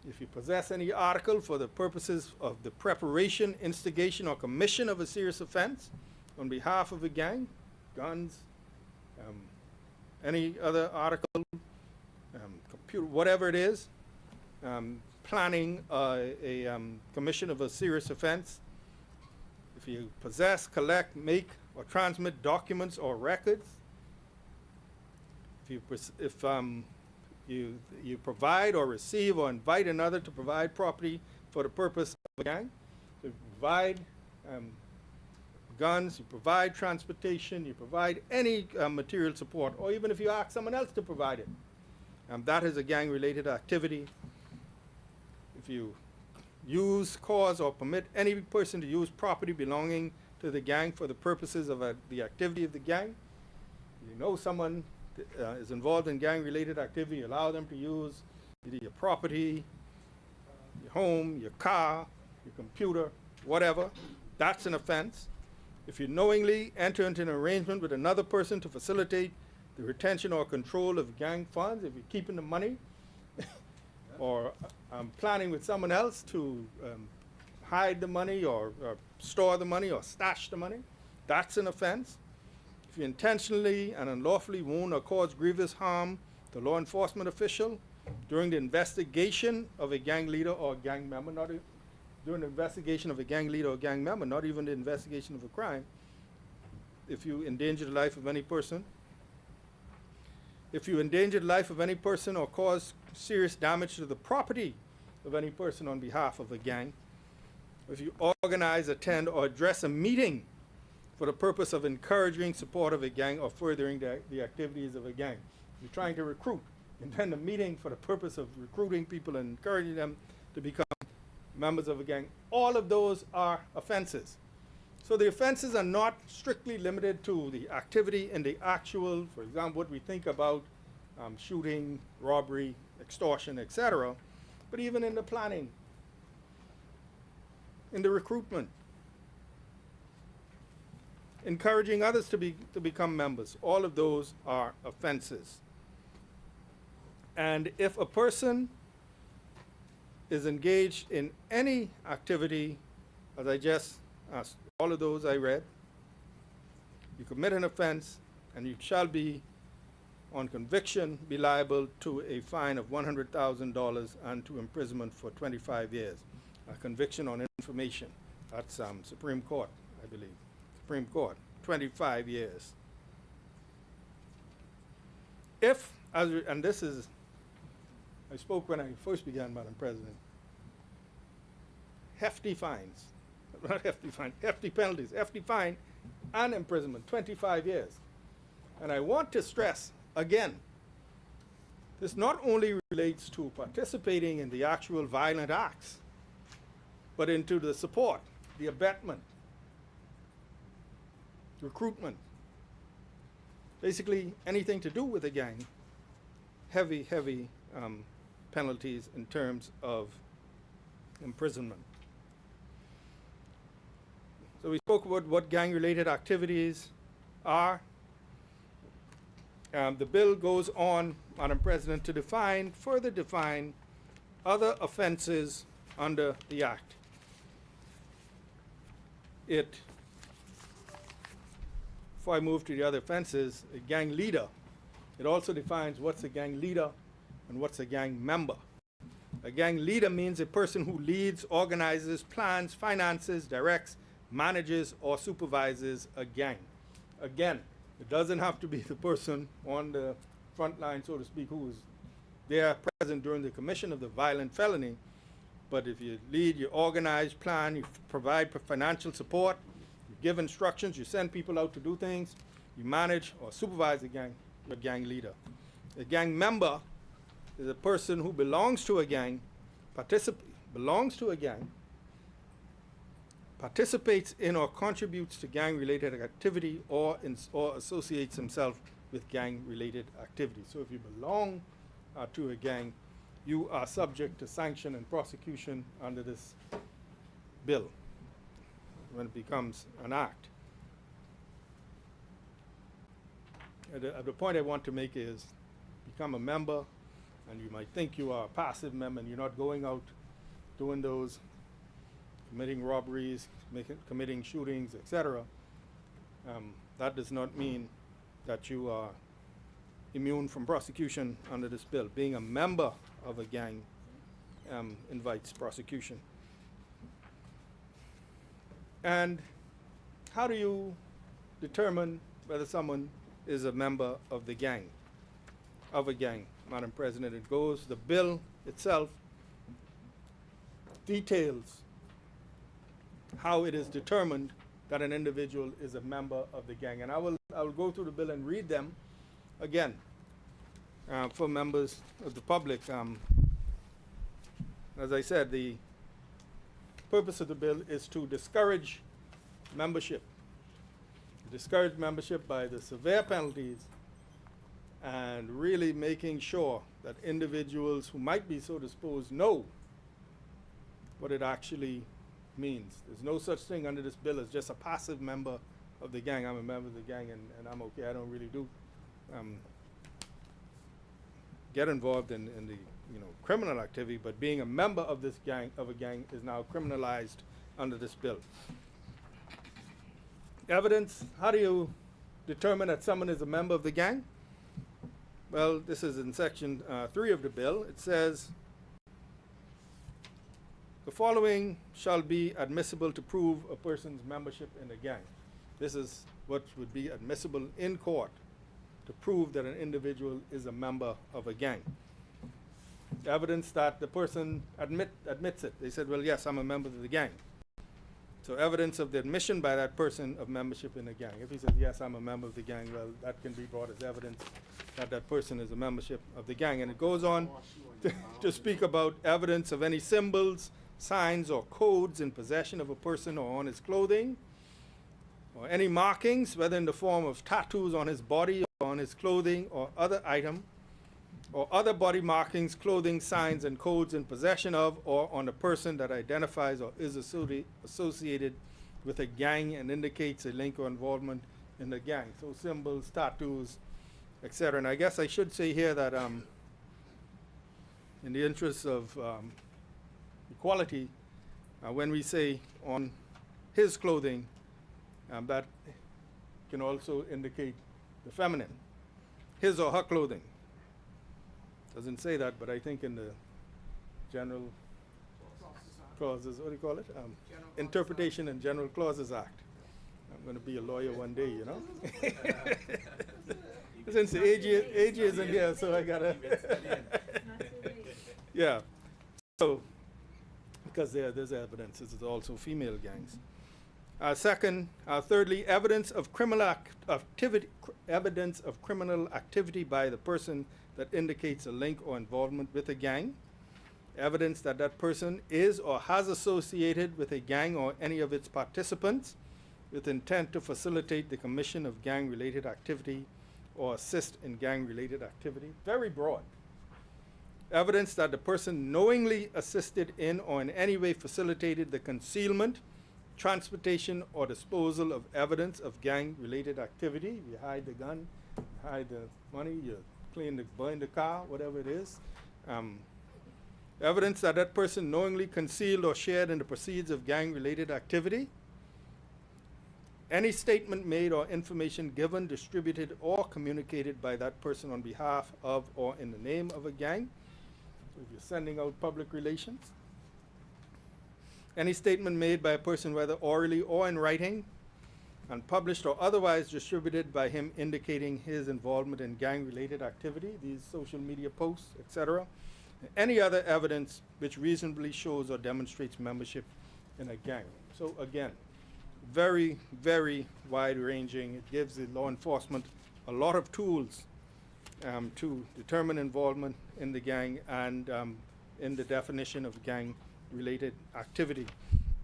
D: if you possess any article for the purposes of the preparation, instigation, or commission of a serious offense on behalf of a gang, guns, any other article, computer, whatever it is, planning a commission of a serious offense, if you possess, collect, make, or transmit documents or records, if you provide or receive or invite another to provide property for the purpose of a gang, so you provide guns, you provide transportation, you provide any material support, or even if you ask someone else to provide it, that is a gang-related activity. If you use, cause, or permit any person to use property belonging to the gang for the purposes of the activity of the gang, You know someone is involved in gang-related activity, allow them to use either your property, your home, your car, your computer, whatever. That's an offense. If you knowingly enter into an arrangement with another person to facilitate the retention or control of gang funds, if you're keeping the money, or planning with someone else to hide the money or store the money or stash the money, that's an offense. If you intentionally and unlawfully wound or cause grievous harm to law enforcement official during the investigation of a gang leader or a gang member, during the investigation of a gang leader or gang member, not even the investigation of a crime, if you endanger the life of any person, if you endanger the life of any person or cause serious damage to the property of any person on behalf of a gang, if you organize, attend, or address a meeting for the purpose of encouraging support of a gang or furthering the activities of a gang. You're trying to recruit, and then a meeting for the purpose of recruiting people and encouraging them to become members of a gang. All of those are offenses. So the offenses are not strictly limited to the activity in the actual, for example, what we think about shooting, robbery, extortion, etc., but even in the planning, in the recruitment, encouraging others to become members. All of those are offenses. And if a person is engaged in any activity, as I just asked, all of those I read, you commit an offense and you shall be, on conviction, be liable to a fine of $100,000 and to imprisonment for 25 years. A conviction on information. That's Supreme Court, I believe. Supreme Court, 25 years. If, and this is, I spoke when I first began, Madam President, hefty fines, not hefty fine, hefty penalties, hefty fine and imprisonment, 25 years. And I want to stress, again, this not only relates to participating in the actual violent acts, but into the support, the abetment, recruitment, basically anything to do with a gang, heavy penalties in terms of imprisonment. So we spoke about what gang-related activities are. The bill goes on, Madam President, to further define other offenses under the Act. Before I move to the other offenses, a gang leader, it also defines what's a gang leader and what's a gang member. A gang leader means a person who leads, organizes, plans, finances, directs, manages, or supervises a gang. Again, it doesn't have to be the person on the front line, so to speak, who is there present during the commission of the violent felony. But if you lead, you organize, plan, you provide financial support, you give instructions, you send people out to do things, you manage or supervise a gang, you're a gang leader. A gang member is a person who belongs to a gang, participates in or contributes to gang-related activity or associates himself with gang-related activity. So if you belong to a gang, you are subject to sanction and prosecution under this bill when it becomes an act. The point I want to make is become a member, and you might think you are a passive member and you're not going out doing those, committing robberies, committing shootings, etc. That does not mean that you are immune from prosecution under this bill. Being a member of a gang invites prosecution. And how do you determine whether someone is a member of the gang, Madam President? It goes, the bill itself details how it is determined that an individual is a member of the gang. And I will go through the bill and read them again for members of the public. As I said, the purpose of the bill is to discourage membership. Discourage membership by the severe penalties and really making sure that individuals who might be so disposed know what it actually means. There's no such thing under this bill as just a passive member of the gang. I'm a member of the gang and I'm okay. I don't really do get involved in the criminal activity, but being a member of this gang, of a gang, is now criminalized under this bill. Evidence, how do you determine that someone is a member of the gang? Well, this is in section 3 of the bill. It says, the following shall be admissible to prove a person's membership in a gang. This is what would be admissible in court to prove that an individual is a member of a gang. Evidence that the person admits it. They said, well, yes, I'm a member of the gang. So evidence of the admission by that person of membership in a gang. If he says, yes, I'm a member of the gang, well, that can be brought as evidence that that person is a membership of the gang. And it goes on to speak about evidence of any symbols, signs, or codes in possession of a person or on his clothing, or any markings, whether in the form of tattoos on his body or on his clothing or other item, or other body markings, clothing, signs, and codes in possession of or on a person that identifies or is associated with a gang and indicates a link or involvement in the gang. So symbols, tattoos, etc. And I guess I should say here that in the interest of equality, when we say on his clothing, that can also indicate the feminine. His or her clothing. Doesn't say that, but I think in the general clauses, what do you call it? Interpretation and General Clauses Act. I'm going to be a lawyer one day, you know. Since the AG isn't here, so I got to. Yeah. So, because there's evidence, this is also female gangs. Thirdly, evidence of criminal activity by the person that indicates a link or involvement with a gang. Evidence that that person is or has associated with a gang or any of its participants with intent to facilitate the commission of gang-related activity or assist in gang-related activity. Very broad. Evidence that the person knowingly assisted in or in any way facilitated the concealment, transportation, or disposal of evidence of gang-related activity. You hide the gun, you hide the money, you burn the car, whatever it is. Evidence that that person knowingly concealed or shared in the proceeds of gang-related activity. Any statement made or information given, distributed, or communicated by that person on behalf of or in the name of a gang. So if you're sending out public relations. Any statement made by a person, whether orally or in writing, and published or otherwise distributed by him indicating his involvement in gang-related activity, these social media posts, etc. Any other evidence which reasonably shows or demonstrates membership in a gang. So again, very, very wide-ranging. It gives the law enforcement a lot of tools to determine involvement in the gang and in the definition of gang-related activity.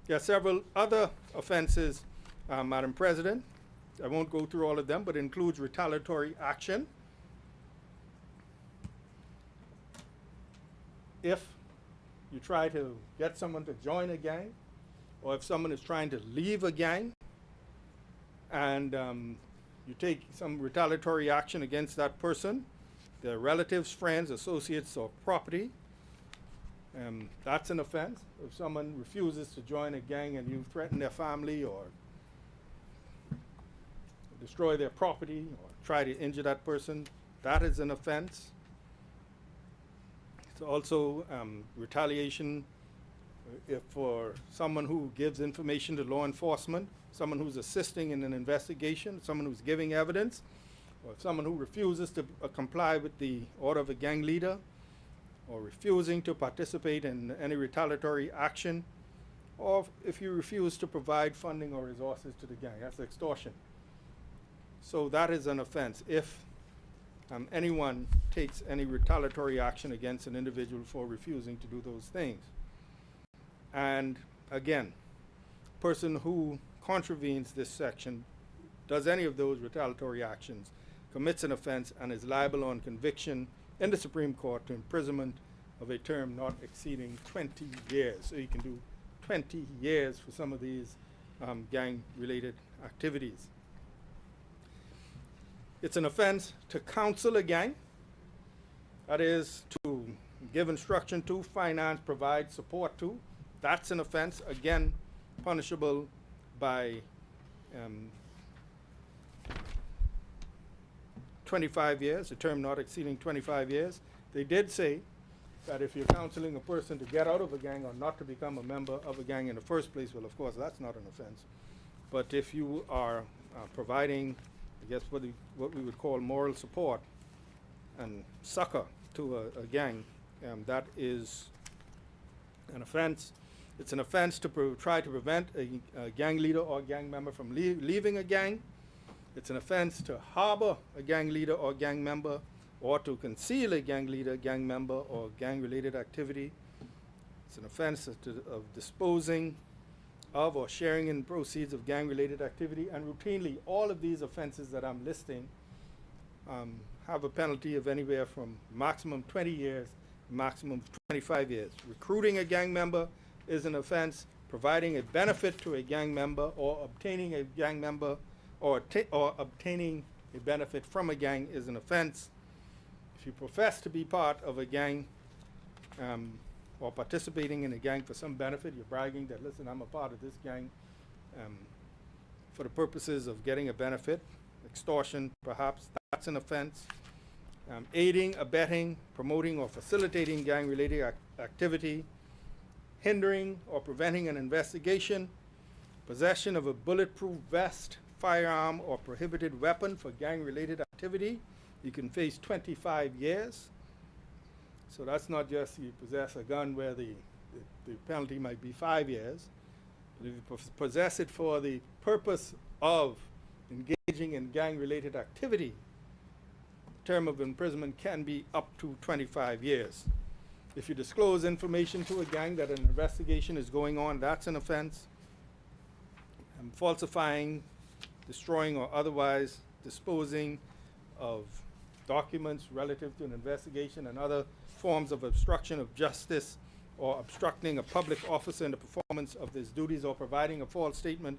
D: There are several other offenses, Madam President. I won't go through all of them, but it includes retaliatory action. If you try to get someone to join a gang, or if someone is trying to leave a gang, and you take some retaliatory action against that person, their relatives, friends, associates, or property, that's an offense. If someone refuses to join a gang and you threaten their family or destroy their property or try to injure that person, that is an offense. It's also retaliation if for someone who gives information to law enforcement, someone who's assisting in an investigation, someone who's giving evidence, or someone who refuses to comply with the order of a gang leader, or refusing to participate in any retaliatory action, or if you refuse to provide funding or resources to the gang. That's extortion. So that is an offense if anyone takes any retaliatory action against an individual for refusing to do those things. And again, person who contravenes this section, does any of those retaliatory actions, commits an offense and is liable on conviction in the Supreme Court to imprisonment of a term not exceeding 20 years. So you can do 20 years for some of these gang-related activities. It's an offense to counsel a gang, that is, to give instruction to, finance, provide support to. That's an offense, again, punishable by 25 years, a term not exceeding 25 years. They did say that if you're counseling a person to get out of a gang or not to become a member of a gang in the first place, well, of course, that's not an offense. But if you are providing, I guess, what we would call moral support and succor to a gang, that is an offense. It's an offense to try to prevent a gang leader or gang member from leaving a gang. It's an offense to harbor a gang leader or gang member, or to conceal a gang leader, gang member, or gang-related activity. It's an offense of disposing of or sharing in proceeds of gang-related activity. And routinely, all of these offenses that I'm listing have a penalty of anywhere from maximum 20 years, maximum 25 years. Recruiting a gang member is an offense. Providing a benefit to a gang member or obtaining a gang member or obtaining a benefit from a gang is an offense. If you profess to be part of a gang or participating in a gang for some benefit, you're bragging that, listen, I'm a part of this gang for the purposes of getting a benefit, extortion perhaps, that's an offense. Aiding, abetting, promoting, or facilitating gang-related activity, hindering or preventing an investigation, possession of a bulletproof vest, firearm, or prohibited weapon for gang-related activity, you can face 25 years. So that's not just you possess a gun where the penalty might be 5 years. But if you possess it for the purpose of engaging in gang-related activity, the term of imprisonment can be up to 25 years. If you disclose information to a gang that an investigation is going on, that's an offense. Falsifying, destroying, or otherwise disposing of documents relative to an investigation and other forms of obstruction of justice or obstructing a public officer in the performance of his duties or providing a false statement,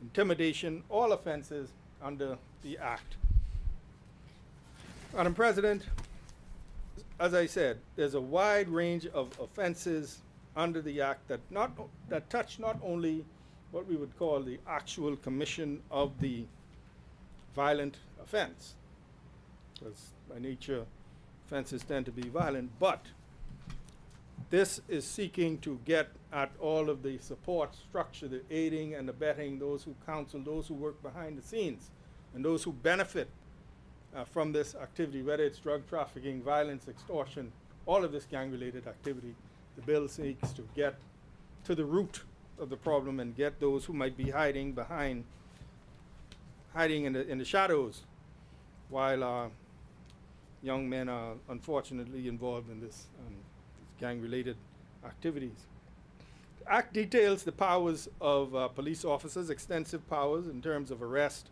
D: intimidation, all offenses under the Act. Madam President, as I said, there's a wide range of offenses under the Act that touch not only what we would call the actual commission of the violent offense, because by nature offenses tend to be violent, but this is seeking to get at all of the support structure, the aiding and abetting, those who counsel, those who work behind the scenes, and those who benefit from this activity, whether it's drug trafficking, violence, extortion, all of this gang-related activity. The bill seeks to get to the root of the problem and get those who might be hiding in the shadows while young men are unfortunately involved in this gang-related activities. The Act details the powers of police officers, extensive powers in terms of arrest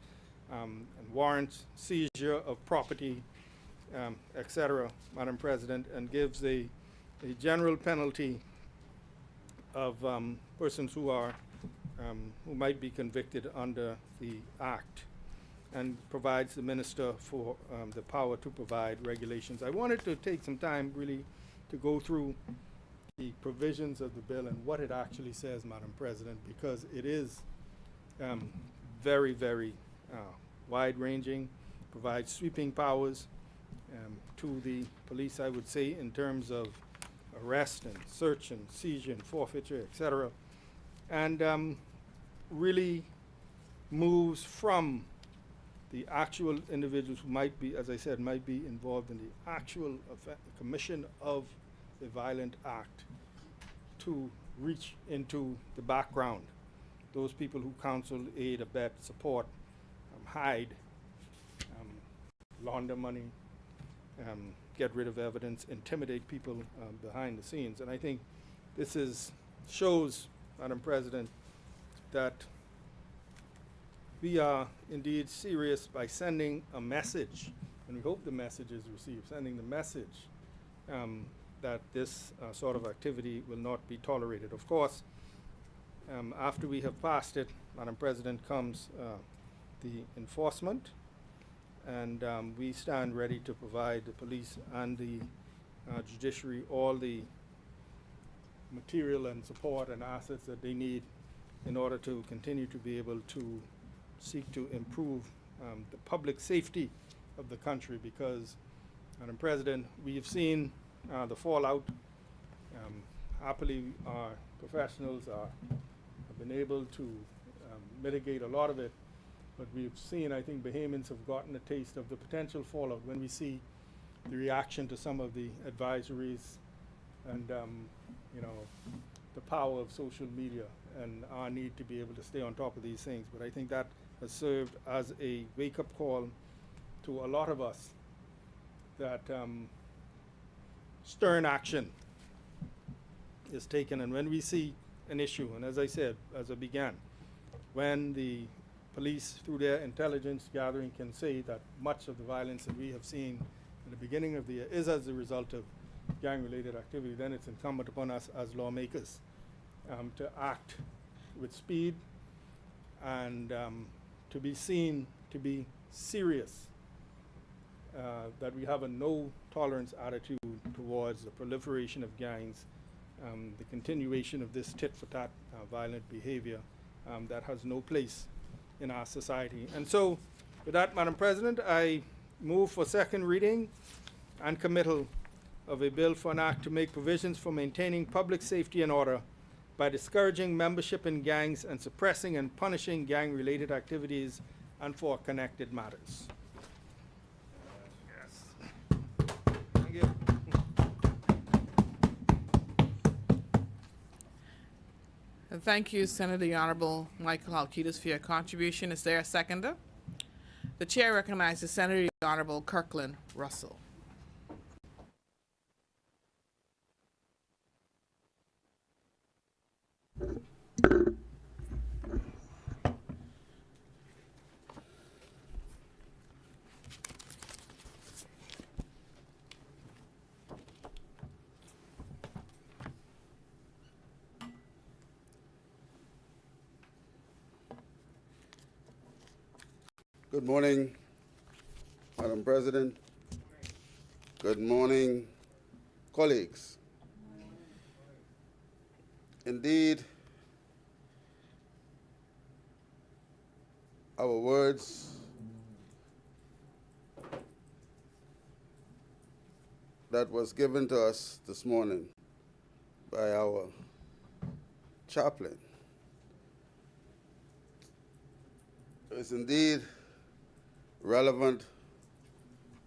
D: and warrants, seizure of property, etc., Madam President, and gives a general penalty of persons who might be convicted under the Act, and provides the minister for the power to provide regulations. I wanted to take some time really to go through the provisions of the bill and what it actually says, Madam President, because it is very, very wide-ranging, provides sweeping powers to the police, I would say, in terms of arrest and search and seizure and forfeiture, etc., and really moves from the actual individuals who might be, as I said, might be involved in the actual commission of the violent act to reach into the background. Those people who counsel, aid, abet, support, hide, launder money, get rid of evidence, intimidate people behind the scenes. And I think this shows, Madam President, that we are indeed serious by sending a message, and we hope the message is received, sending the message that this sort of activity will not be tolerated. Of course, after we have passed it, Madam President, comes the enforcement, and we stand ready to provide the police and the judiciary all the material and support and assets that they need in order to continue to be able to seek to improve the public safety of the country, because, Madam President, we have seen the fallout. Happily, our professionals have been able to mitigate a lot of it, but we've seen, I think Bahamians have gotten a taste of the potential fallout when we see the reaction to some of the advisories and the power of social media and our need to be able to stay on top of these things. But I think that has served as a wake-up call to a lot of us that stern action is taken. And when we see an issue, and as I said, as I began, when the police, through their intelligence gathering, can say that much of the violence that we have seen at the beginning of the year is as a result of gang-related activity, then it's incumbent upon us as lawmakers to act with speed and to be seen to be serious, that we have a no-tolerance attitude towards the proliferation of gangs, the continuation of this tit-for-tat violent behavior that has no place in our society. And so, with that, Madam President, I move for second reading and committal of a bill for an act to make provisions for maintaining public safety and order by discouraging membership in gangs and suppressing and punishing gang-related activities and for connected matters. Yes. Thank you.
C: And thank you, Senator the Honorable Michael Halkitis, for your contribution. Is there a seconder? The chair recognizes Senator the Honorable Kirkland Russell.
H: Good morning, Madam President. Good morning, colleagues. Indeed, our words that was given to us this morning by our chaplain is indeed relevant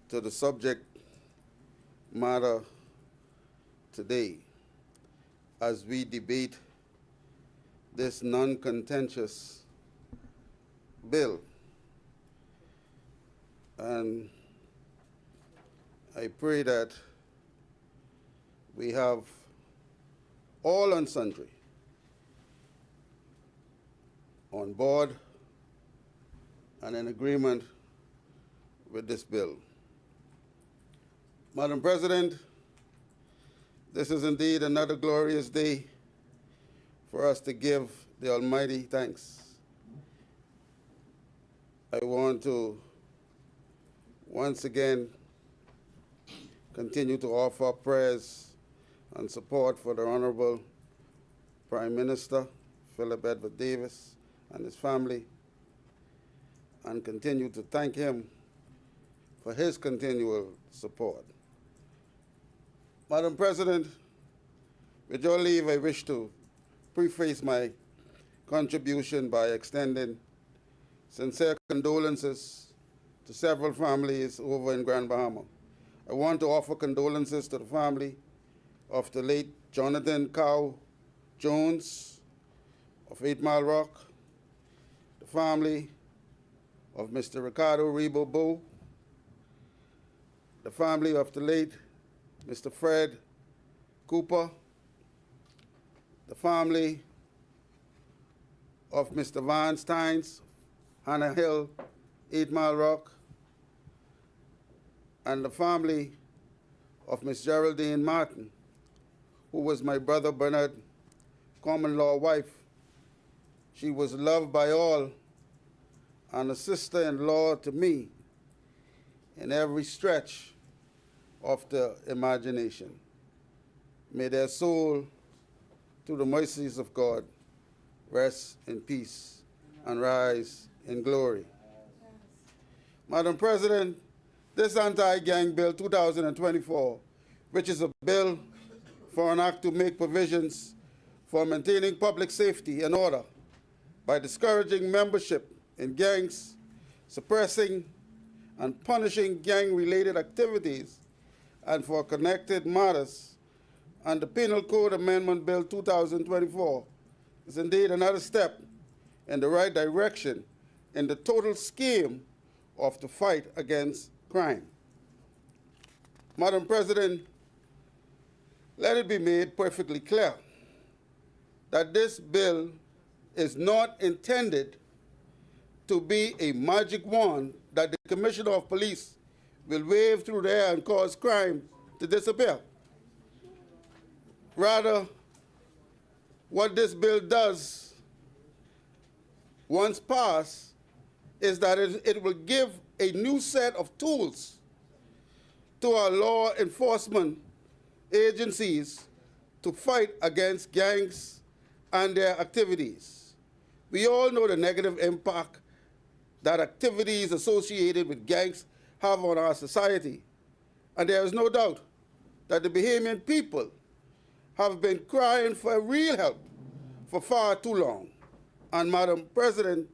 H: to the subject matter today as we debate this non-contentious bill. And I pray that we have all and sundry on board and in agreement with this bill. Madam President, this is indeed another glorious day for us to give the Almighty thanks. I want to once again continue to offer prayers and support for the Honorable Prime Minister Philip Edward Davis and his family, and continue to thank him for his continual support. Madam President, with your leave, I wish to preface my contribution by extending sincere condolences to several families over in Grand Bahama. I want to offer condolences to the family of the late Jonathan Cow Jones of 8 Mile Rock, the family of Mr. Ricardo Rebo Bo, the family of the late Mr. Fred Cooper, the family of Mr. Van Steins, Hannah Hill, 8 Mile Rock, and the family of Miss Geraldine Martin, who was my brother Bernard, common-law wife. She was loved by all and a sister-in-law to me in every stretch of the imagination. May their soul, through the mercies of God, rest in peace and rise in glory. Madam President, this anti-gang bill 2024, which is a bill for an act to make provisions for maintaining public safety and order by discouraging membership in gangs, suppressing and punishing gang-related activities, and for connected matters, and the Penal Code Amendment Bill 2024 is indeed another step in the right direction in the total scheme of the fight against crime. Madam President, let it be made perfectly clear that this bill is not intended to be a magic wand that the Commissioner of Police will wave through the air and cause crime to disappear. Rather, what this bill does, once passed, is that it will give a new set of tools to our law enforcement agencies to fight against gangs and their activities. We all know the negative impact that activities associated with gangs have on our society, and there is no doubt that the Bahamian people have been crying for real help for far too long. And Madam President,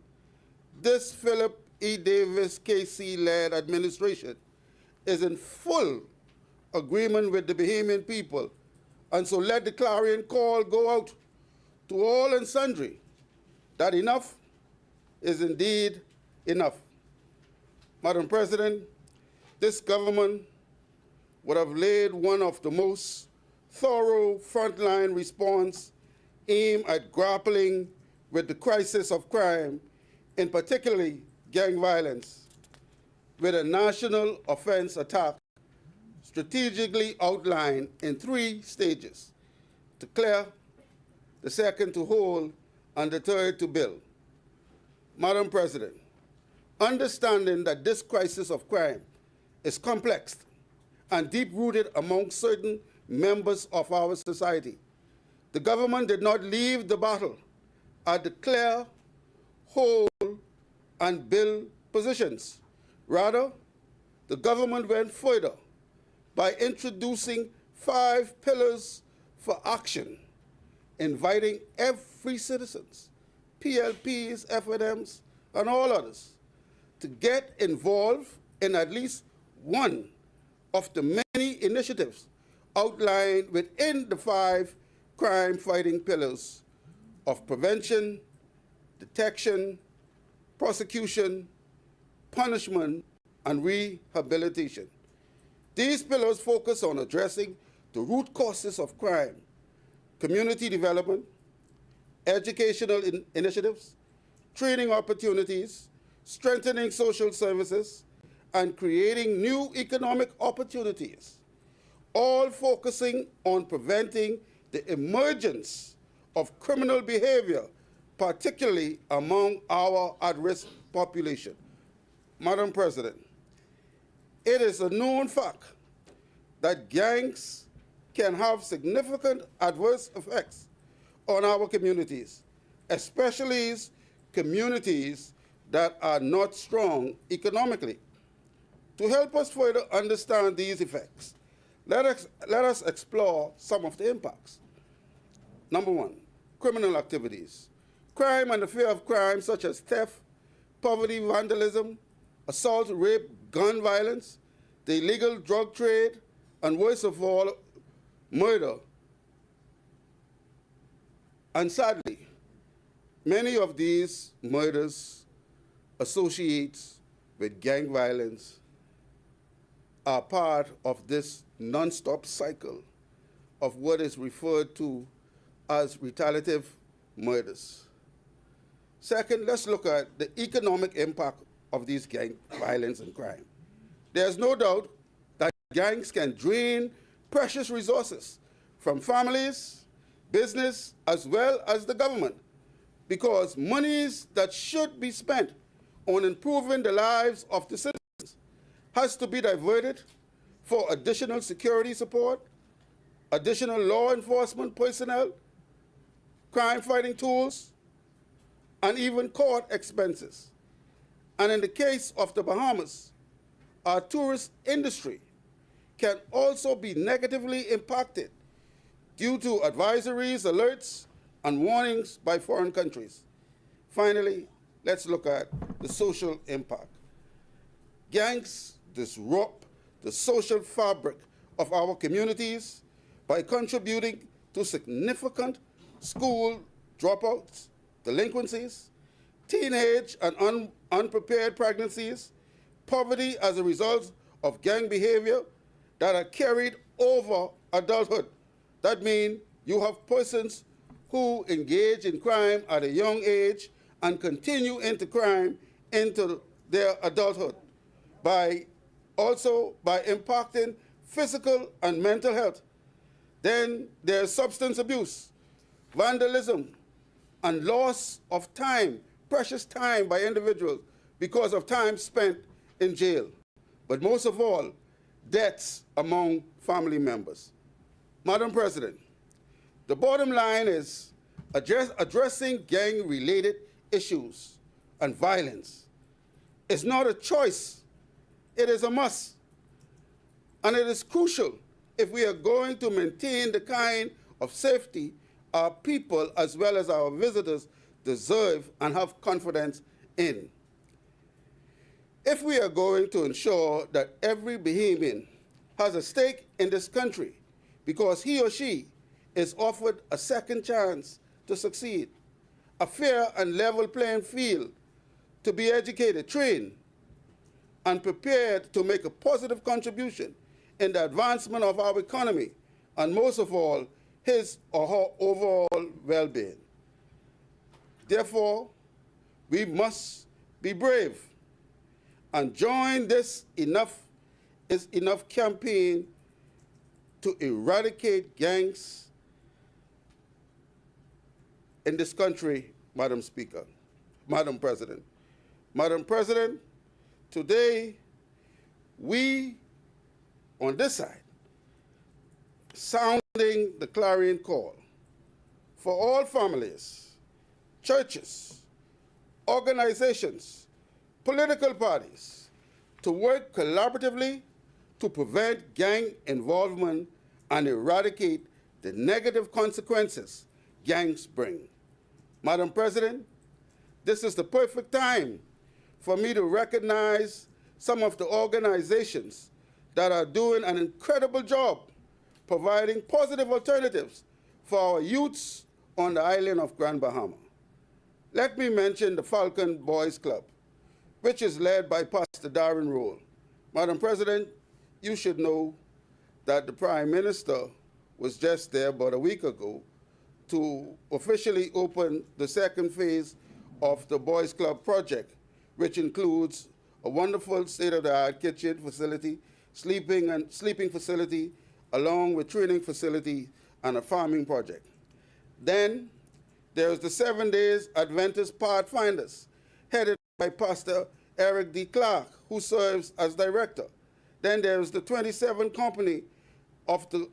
H: this Philip E. Davis KC-led administration is in full agreement with the Bahamian people, and so let the clarion call go out to all and sundry that enough is indeed enough. Madam President, this government would have laid one of the most thorough frontline response aimed at grappling with the crisis of crime, in particularly gang violence, with a national offense attack strategically outlined in 3 stages: to clear, the second to hold, and the third to build. Madam President, understanding that this crisis of crime is complex and deep-rooted among certain members of our society, the government did not leave the battle at the clear, hold, and build positions. Rather, the government went further by introducing 5 pillars for action, inviting every citizen, PLPs, FNMs, and all others, to get involved in at least one of the many initiatives outlined within the 5 crime-fighting pillars of prevention, detection, prosecution, punishment, and rehabilitation. These pillars focus on addressing the root causes of crime, community development, educational initiatives, training opportunities, strengthening social services, and creating new economic opportunities, all focusing on preventing the emergence of criminal behavior, particularly among our at-risk population. Madam President, it is a known fact that gangs can have significant adverse effects on our communities, especially communities that are not strong economically. To help us further understand these effects, let us explore some of the impacts. Number 1, criminal activities. Crime and the fear of crime such as theft, poverty, vandalism, assault, rape, gun violence, the illegal drug trade, and worst of all, murder. And sadly, many of these murders associated with gang violence are part of this non-stop cycle of what is referred to as retaliative murders. Second, let's look at the economic impact of these gang violence and crime. There's no doubt that gangs can drain precious resources from families, business, as well as the government, because monies that should be spent on improving the lives of the citizens has to be diverted for additional security support, additional law enforcement personnel, crime-fighting tools, and even court expenses. And in the case of the Bahamas, our tourist industry can also be negatively impacted due to advisories, alerts, and warnings by foreign countries. Finally, let's look at the social impact. Gangs disrupt the social fabric of our communities by contributing to significant school dropouts, delinquencies, teenage and unprepared pregnancies, poverty as a result of gang behavior that are carried over adulthood. That means you have persons who engage in crime at a young age and continue into crime into their adulthood, also by impacting physical and mental health. Then there's substance abuse, vandalism, and loss of time, precious time by individuals because of time spent in jail. But most of all, deaths among family members. Madam President, the bottom line is addressing gang-related issues and violence. It's not a choice, it is a must. And it is crucial if we are going to maintain the kind of safety our people as well as our visitors deserve and have confidence in. If we are going to ensure that every Bahamian has a stake in this country because he or she is offered a second chance to succeed, a fair and level playing field to be educated, trained, and prepared to make a positive contribution in the advancement of our economy, and most of all, his or her overall well-being. Therefore, we must be brave and join this Enough is Enough campaign to eradicate gangs in this country, Madam Speaker, Madam President. Madam President, today we, on this side, sounding the clarion call for all families, churches, organizations, political parties to work collaboratively to prevent gang involvement and eradicate the negative consequences gangs bring. Madam President, this is the perfect time for me to recognize some of the organizations that are doing an incredible job providing positive alternatives for our youths on the island of Grand Bahama. Let me mention the Falcon Boys Club, which is led by Pastor Darren Roll. Madam President, you should know that the Prime Minister was just there about a week ago to officially open the second phase of the Boys Club project, which includes a wonderful state-of-the-art kitchen facility, sleeping facility, along with training facility and a farming project. Then there's the 7 Days Adventist Pathfinders, headed by Pastor Eric D. Clark, who serves as director. Then there's the 27 Company of the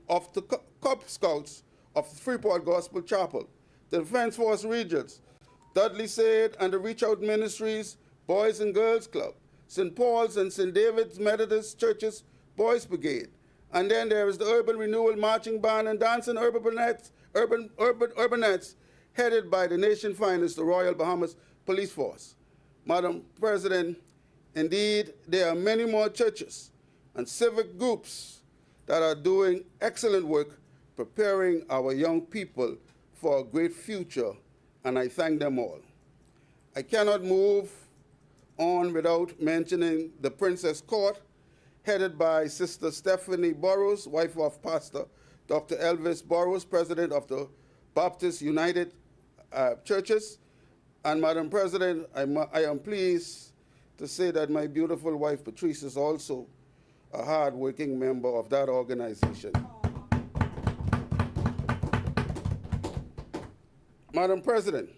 H: Cub Scouts of the Freeport Gospel Chapel, the Defense Force Regents, Dudley Said and the Reach Out Ministries Boys and Girls Club, St. Paul's and St. David's Methodist Churches Boys Brigade. And then there is the Urban Renewal Marching Band and Dancing Urbanettes, headed by the nation's finest, the Royal Bahamas Police Force. Madam President, indeed, there are many more churches and civic groups that are doing excellent work preparing our young people for a great future, and I thank them all. I cannot move on without mentioning the Princess Court, headed by Sister Stephanie Burrows, wife of Pastor Dr. Elvis Burrows, president of the Baptist United Churches, And Madam President, I am pleased to say that my beautiful wife, Patrice, is also a hard-working member of that organization. Madam President,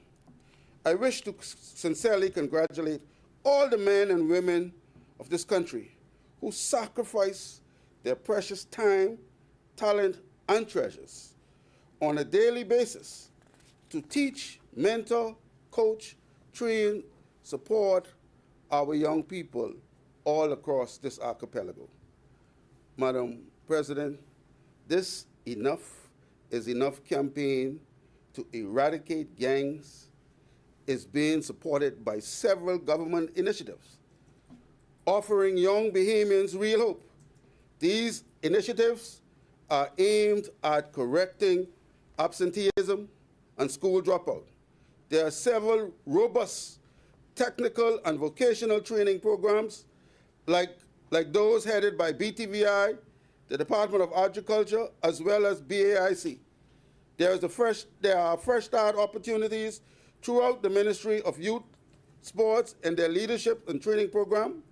H: I wish to sincerely congratulate all the men and women of this country who sacrifice their precious time, talent, and treasures on a daily basis to teach, mentor, coach, train, support our young people all across this archipelago. Madam President, this Enough is Enough campaign to eradicate gangs is being supported by several government initiatives, offering young Bahamians real hope. These initiatives are aimed at correcting absenteeism and school dropout. There are several robust technical and vocational training programs like those headed by BTVI, the Department of Agriculture, as well as BAIC. There are fresh start opportunities throughout the Ministry of Youth, Sports, and their leadership and training program.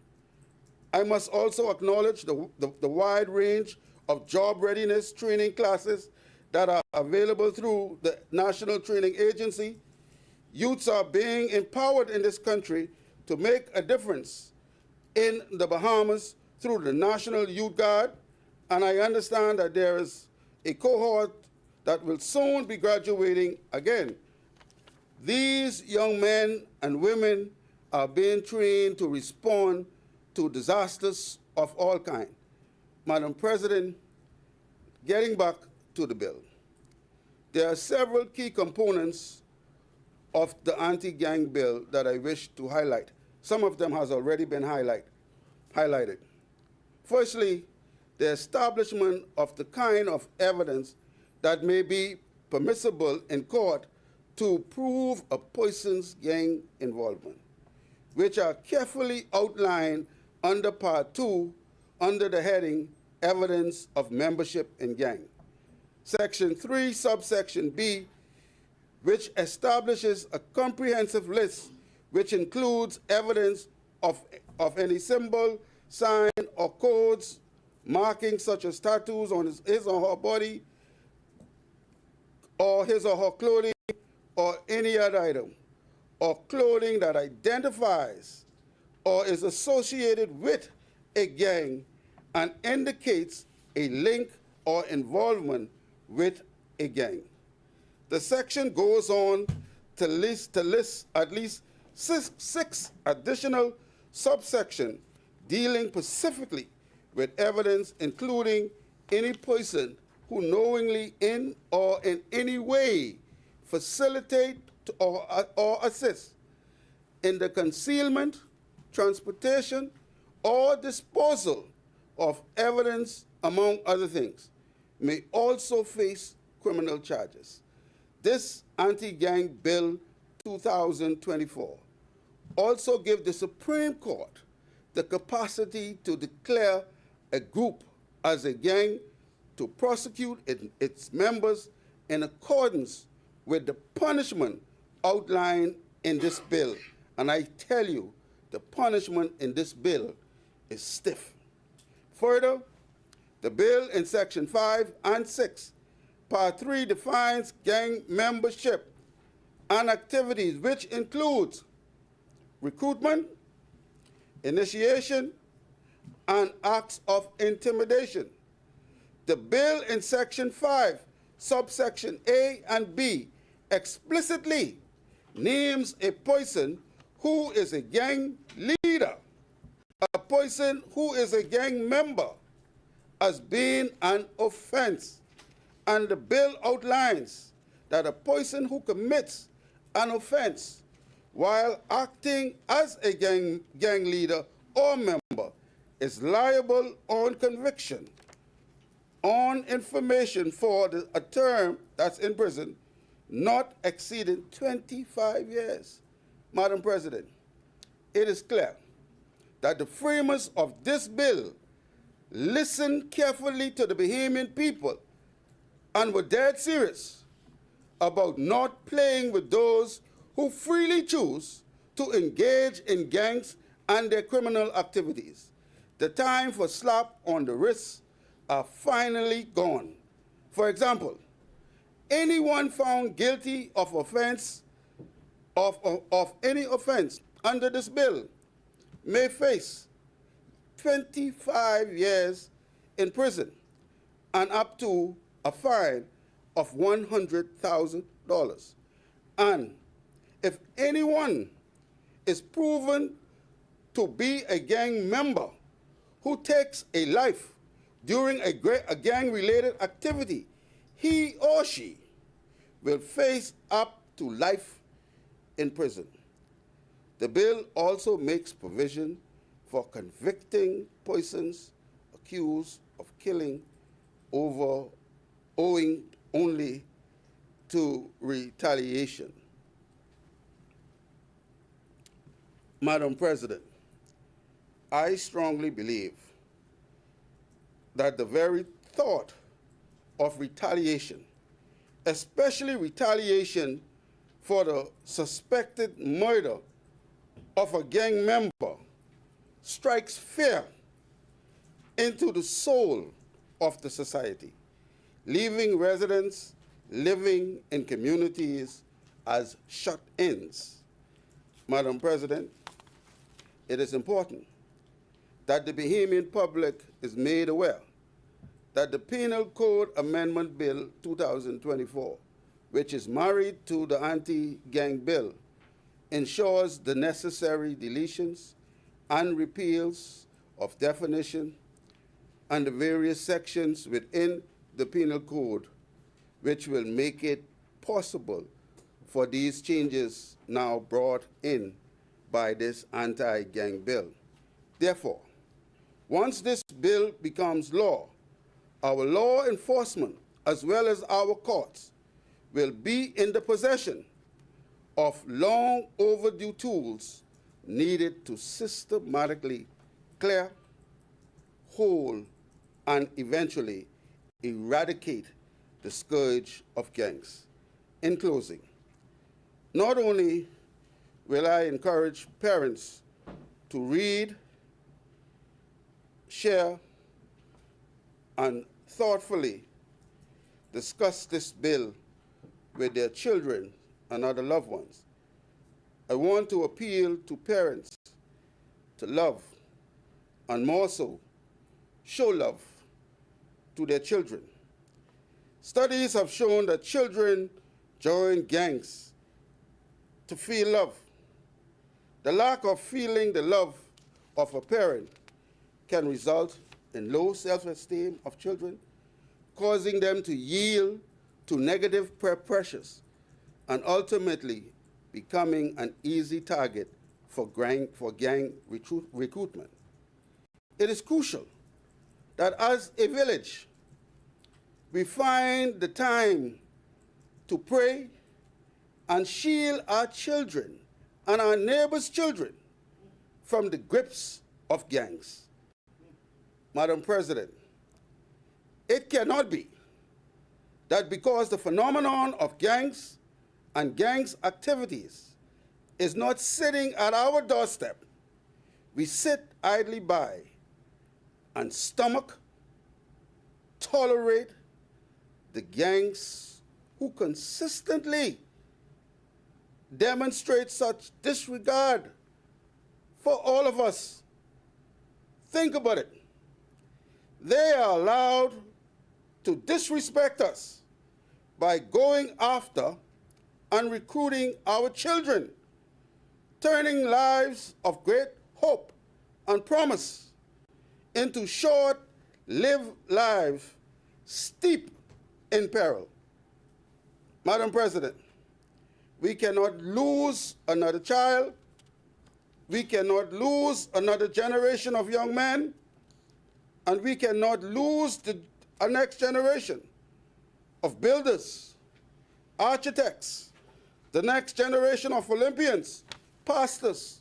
H: I must also acknowledge the wide range of job readiness training classes that are available through the National Training Agency. Youths are being empowered in this country to make a difference in the Bahamas through the National Youth Guard, and I understand that there is a cohort that will soon be graduating again. These young men and women are being trained to respond to disasters of all kinds. Madam President, getting back to the bill, there are several key components of the anti-gang bill that I wish to highlight. Some of them has already been highlighted. Firstly, the establishment of the kind of evidence that may be permissible in court to prove a person's gang involvement, which are carefully outlined under Part 2 under the heading Evidence of Membership in Gang. Section 3, subsection B, which establishes a comprehensive list which includes evidence of any symbol, sign, or codes, markings such as tattoos on his or her body, or his or her clothing, or any other item, or clothing that identifies or is associated with a gang and indicates a link or involvement with a gang. The section goes on to list at least six additional subsections dealing specifically with evidence, including any person who knowingly in or in any way facilitate or assist in the concealment, transportation, or disposal of evidence, among other things, may also face criminal charges. This Anti-Gang Bill 2024 also gives the Supreme Court the capacity to declare a group as a gang to prosecute its members in accordance with the punishment outlined in this bill. And I tell you, the punishment in this bill is stiff. Further, the bill in Section 5 and 6, Part 3 defines gang membership and activities, which includes recruitment, initiation, and acts of intimidation. The bill in Section 5, subsection A and B, explicitly names a person who is a gang leader, a person who is a gang member, as being an offense. And the bill outlines that a person who commits an offense while acting as a gang leader or member is liable on conviction, on information for a term that's in prison not exceeding 25 years. Madam President, it is clear that the framers of this bill listened carefully to the Bahamian people and were dead serious about not playing with those who freely choose to engage in gangs and their criminal activities. The time for slap on the wrists are finally gone. For example, anyone found guilty of any offense under this bill may face 25 years in prison and up to a fine of $100,000. And if anyone is proven to be a gang member who takes a life during a gang-related activity, he or she will face up to life in prison. The bill also makes provision for convicting persons accused of killing owing only to retaliation. Madam President, I strongly believe that the very thought of retaliation, especially retaliation for the suspected murder of a gang member, strikes fear into the soul of the society, leaving residents living in communities as shut-ins. Madam President, it is important that the Bahamian public is made aware that the Penal Code Amendment Bill 2024, which is married to the Anti-Gang Bill, ensures the necessary deletions and repeals of definition and the various sections within the Penal Code, which will make it possible for these changes now brought in by this anti-gang bill. Therefore, once this bill becomes law, our law enforcement, as well as our courts, will be in the possession of long overdue tools needed to systematically clear, hold, and eventually eradicate the scourge of gangs. In closing, not only will I encourage parents to read, share, and thoughtfully discuss this bill with their children and other loved ones, I want to appeal to parents to love, and more so, show love to their children. Studies have shown that children join gangs to feel love. The lack of feeling the love of a parent can result in low self-esteem of children, causing them to yield to negative peer pressures and ultimately becoming an easy target for gang recruitment. It is crucial that as a village, we find the time to pray and shield our children and our neighbors' children from the grips of gangs. Madam President, it cannot be that because the phenomenon of gangs and gangs activities is not sitting at our doorstep, we sit idly by and tolerate the gangs who consistently demonstrate such disregard for all of us. Think about it. They are allowed to disrespect us by going after and recruiting our children, turning lives of great hope and promise into short-lived lives steeped in peril. Madam President, we cannot lose another child. We cannot lose another generation of young men. And we cannot lose our next generation of builders, architects, the next generation of Olympians, pastors,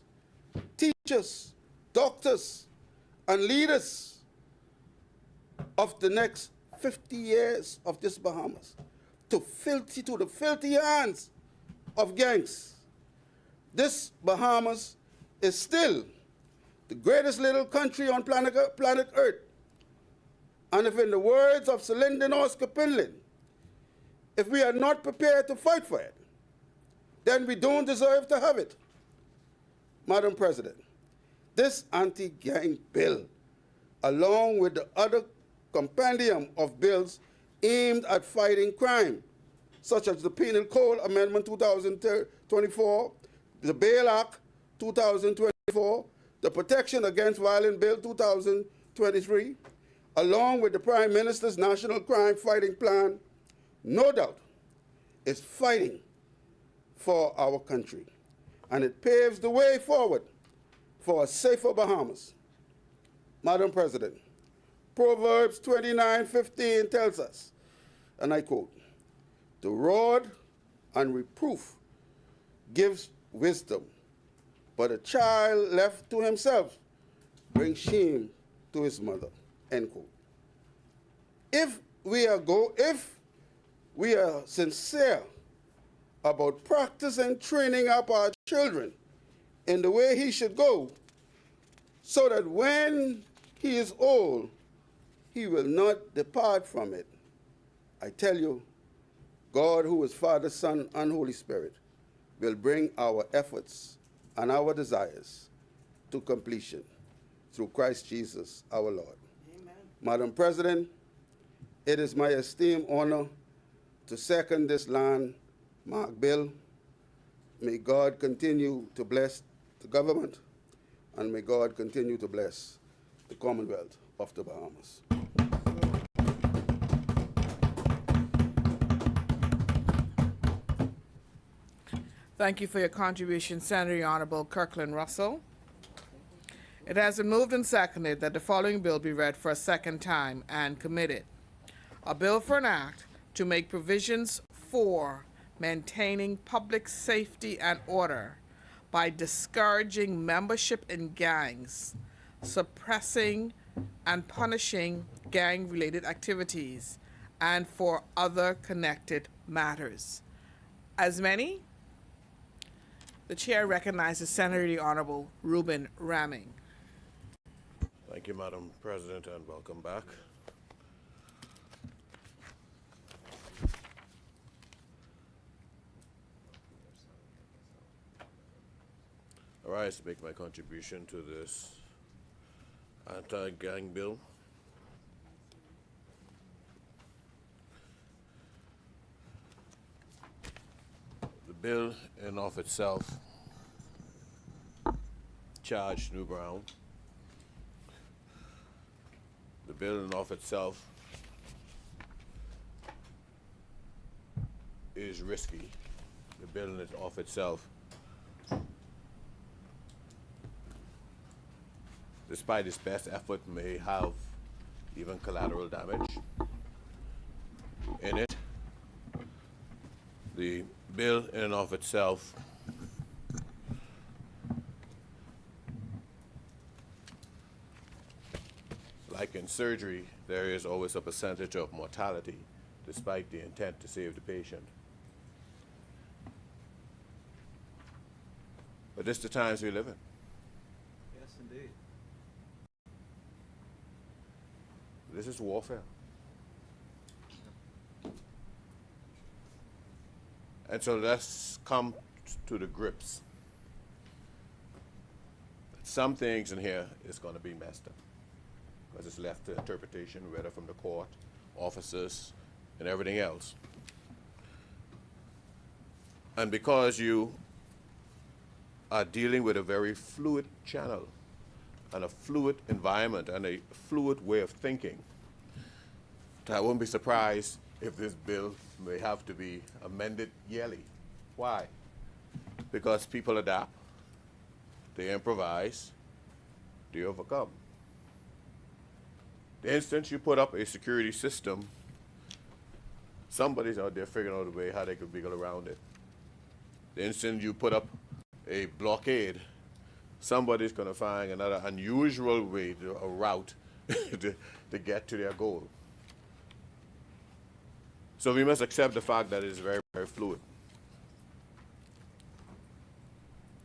H: teachers, doctors, and leaders of the next 50 years of this Bahamas to the filthy hands of gangs. this Bahamas is still the greatest little country on planet Earth. And if in the words of Celine Dion Skapinlin, if we are not prepared to fight for it, then we don't deserve to have it. Madam President, this anti-gang bill, along with the other compendium of bills aimed at fighting crime, such as the Penal Code Amendment 2024, the Bail Act 2024, the Protection Against Violence Bill 2023, along with the Prime Minister's National Crime Fighting Plan, no doubt is fighting for our country. And it paves the way forward for a safer Bahamas. Madam President, Proverbs 29:15 tells us, and I quote, "The rod and reproof gives wisdom, but a child left to himself brings shame to his mother," end quote. If we are sincere about practicing training up our children in the way he should go, so that when he is old, he will not depart from it, I tell you, God, who is Father, Son, and Holy Spirit, will bring our efforts and our desires to completion through Christ Jesus our Lord.
G: Amen.
H: Madam President, it is my esteemed honor to second this landmark bill. May God continue to bless the government, and may God continue to bless the Commonwealth of the Bahamas.
C: Thank you for your contribution, Senator Honorable Kirkland Russell. It has been moved and seconded that the following bill be read for a second time and committed. A bill for an act to make provisions for maintaining public safety and order by discouraging membership in gangs, suppressing and punishing gang-related activities, and for other connected matters. As many, the chair recognizes Senator the Honorable Reuben Ramming.
B: Thank you, Madam President, and welcome back. I rise to make my contribution to this anti-gang bill. The bill in of itself charged New Brown. The bill in of itself is risky. The bill in of itself, despite its best effort, may have even collateral damage in it. The bill in and of itself like in surgery, there is always a percentage of mortality despite the intent to save the patient. But this is the times we live in.
I: Yes, indeed.
B: This is warfare. And so let's come to the grips. Some things in here is going to be messed up because it's left to interpretation, whether from the court, officers, and everything else. And because you are dealing with a very fluid channel and a fluid environment and a fluid way of thinking, I won't be surprised if this bill may have to be amended yearly. Why? Because people adapt, they improvise, they overcome. The instant you put up a security system, somebody's out there figuring out a way how they could wiggle around it. The instant you put up a blockade, somebody's going to find another unusual way, a route to get to their goal. So we must accept the fact that it is very, very fluid.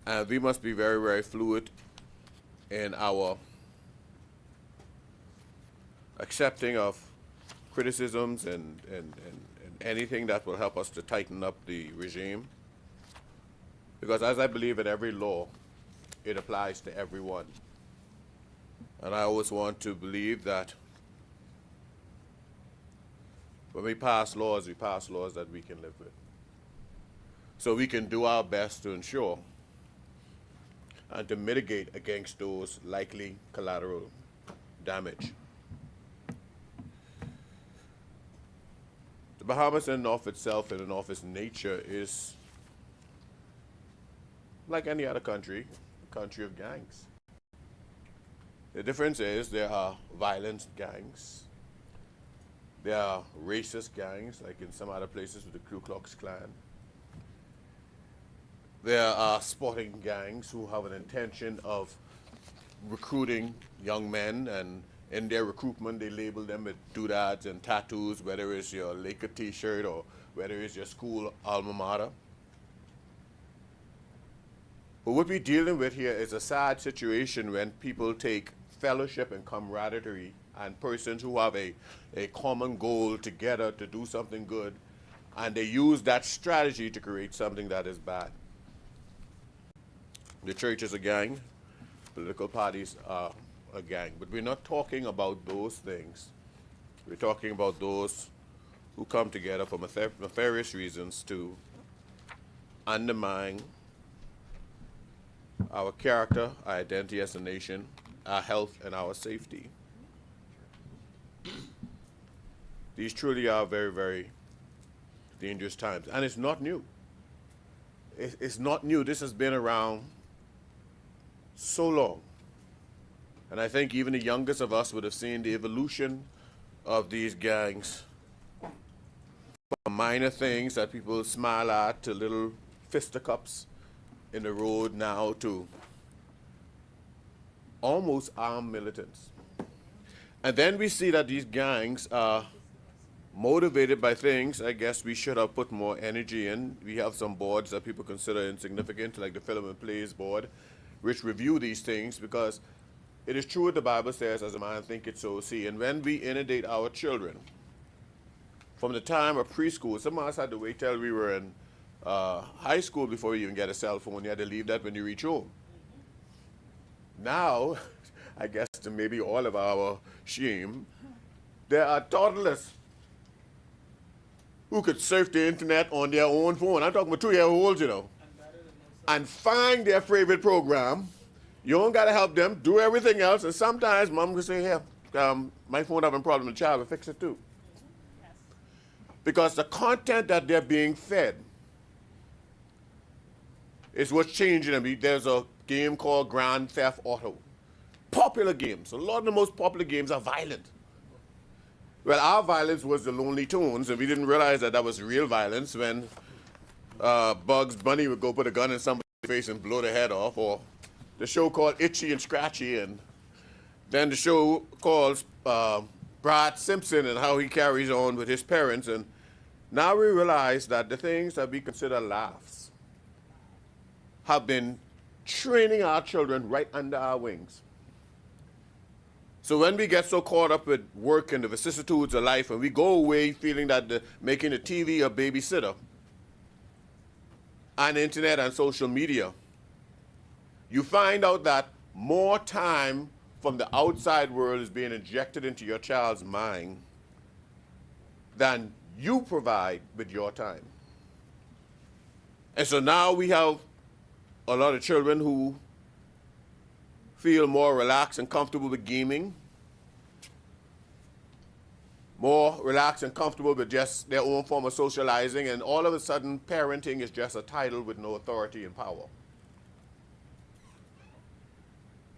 B: And we must be very, very fluid in our accepting of criticisms and anything that will help us to tighten up the regime. Because as I believe in every law, it applies to everyone. And I always want to believe that when we pass laws that we can live with. So we can do our best to ensure and to mitigate against those likely collateral damage. The Bahamas in and of itself and in of its nature is like any other country, a country of gangs. The difference is there are violent gangs. There are racist gangs, like in some other places with the Ku Klux Klan. There are sporting gangs who have an intention of recruiting young men, and in their recruitment they label them with doodads and tattoos, whether it's your Laker t-shirt or whether it's your school alma mater. But what we're dealing with here is a sad situation when people take fellowship and camaraderie and persons who have a common goal together to do something good, and they use that strategy to create something that is bad. The church is a gang, political parties are a gang, but we're not talking about those things. We're talking about those who come together for nefarious reasons to undermine our character, our identity as a nation, our health, and our safety. These truly are very, very dangerous times. And it's not new. It's not new. This has been around so long. And I think even the youngest of us would have seen the evolution of these gangs from minor things that people smile at to little fisticuffs in the road now to almost armed militants. And then we see that these gangs are motivated by things I guess we should have put more energy in. We have some boards that people consider insignificant, like the Film and Plays Board, which review these things, because it is true what the Bible says, as a man thinketh so is he. And when we inundate our children, from the time of preschool, some of us had to wait till we were in high school before we even get a cell phone. You had to leave that when you reach home. Now, I guess to maybe all of our shame, there are toddlers who could surf the internet on their own phone. I'm talking about 2-year-olds, you know, and find their favorite program. You don't got to help them, do everything else, and sometimes mom can say, here, my phone having a problem, the child will fix it too. Because the content that they're being fed is what's changing them. There's a game called Grand Theft Auto. Popular games. A lot of the most popular games are violent. Well, our violence was the Lonely Tunes, and we didn't realize that that was real violence when Bugs Bunny would go put a gun in somebody's face and blow their head off, or the show called Itchy and Scratchy, and then the show called Brad Simpson and how he carries on with his parents. And now we realize that the things that we consider laughs have been training our children right under our wings. So when we get so caught up with work and the vicissitudes of life, and we go away feeling that making the TV a babysitter, and internet and social media, you find out that more time from the outside world is being injected into your child's mind than you provide with your time. And so now we have a lot of children who feel more relaxed and comfortable with gaming, more relaxed and comfortable with just their own form of socializing, and all of a sudden parenting is just a title with no authority and power.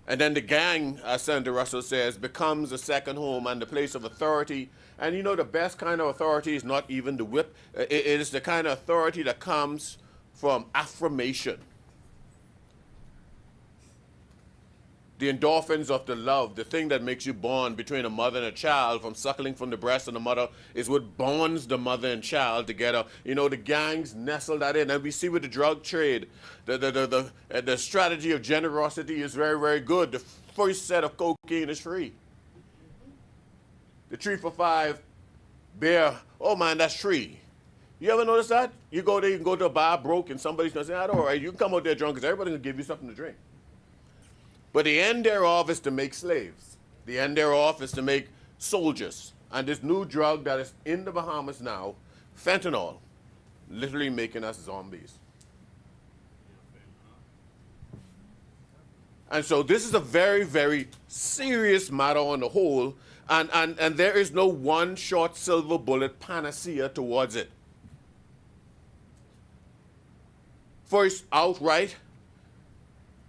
B: And then the gang, as Senator Russell says, becomes a second home and the place of authority. And you know, the best kind of authority is not even the whip. It is the kind of authority that comes from affirmation. the endorphins of the love, the thing that makes you bond between a mother and a child from suckling from the breast of the mother is what bonds the mother and child together. You know, the gangs nestle that in. And we see with the drug trade, the strategy of generosity is very, very good. The first set of cocaine is free. The 3 for $5 beer, oh man, that's free. You ever notice that? You go there, you can go to a bar broke and somebody's gonna say, all right, you can come out there drunk because everybody's gonna give you something to drink. But the end thereof is to make slaves. The end thereof is to make soldiers. And this new drug that is in the Bahamas now, fentanyl, literally making us zombies. And so this is a very, very serious matter on the whole, and there is no one short silver bullet panacea towards it. First, outright,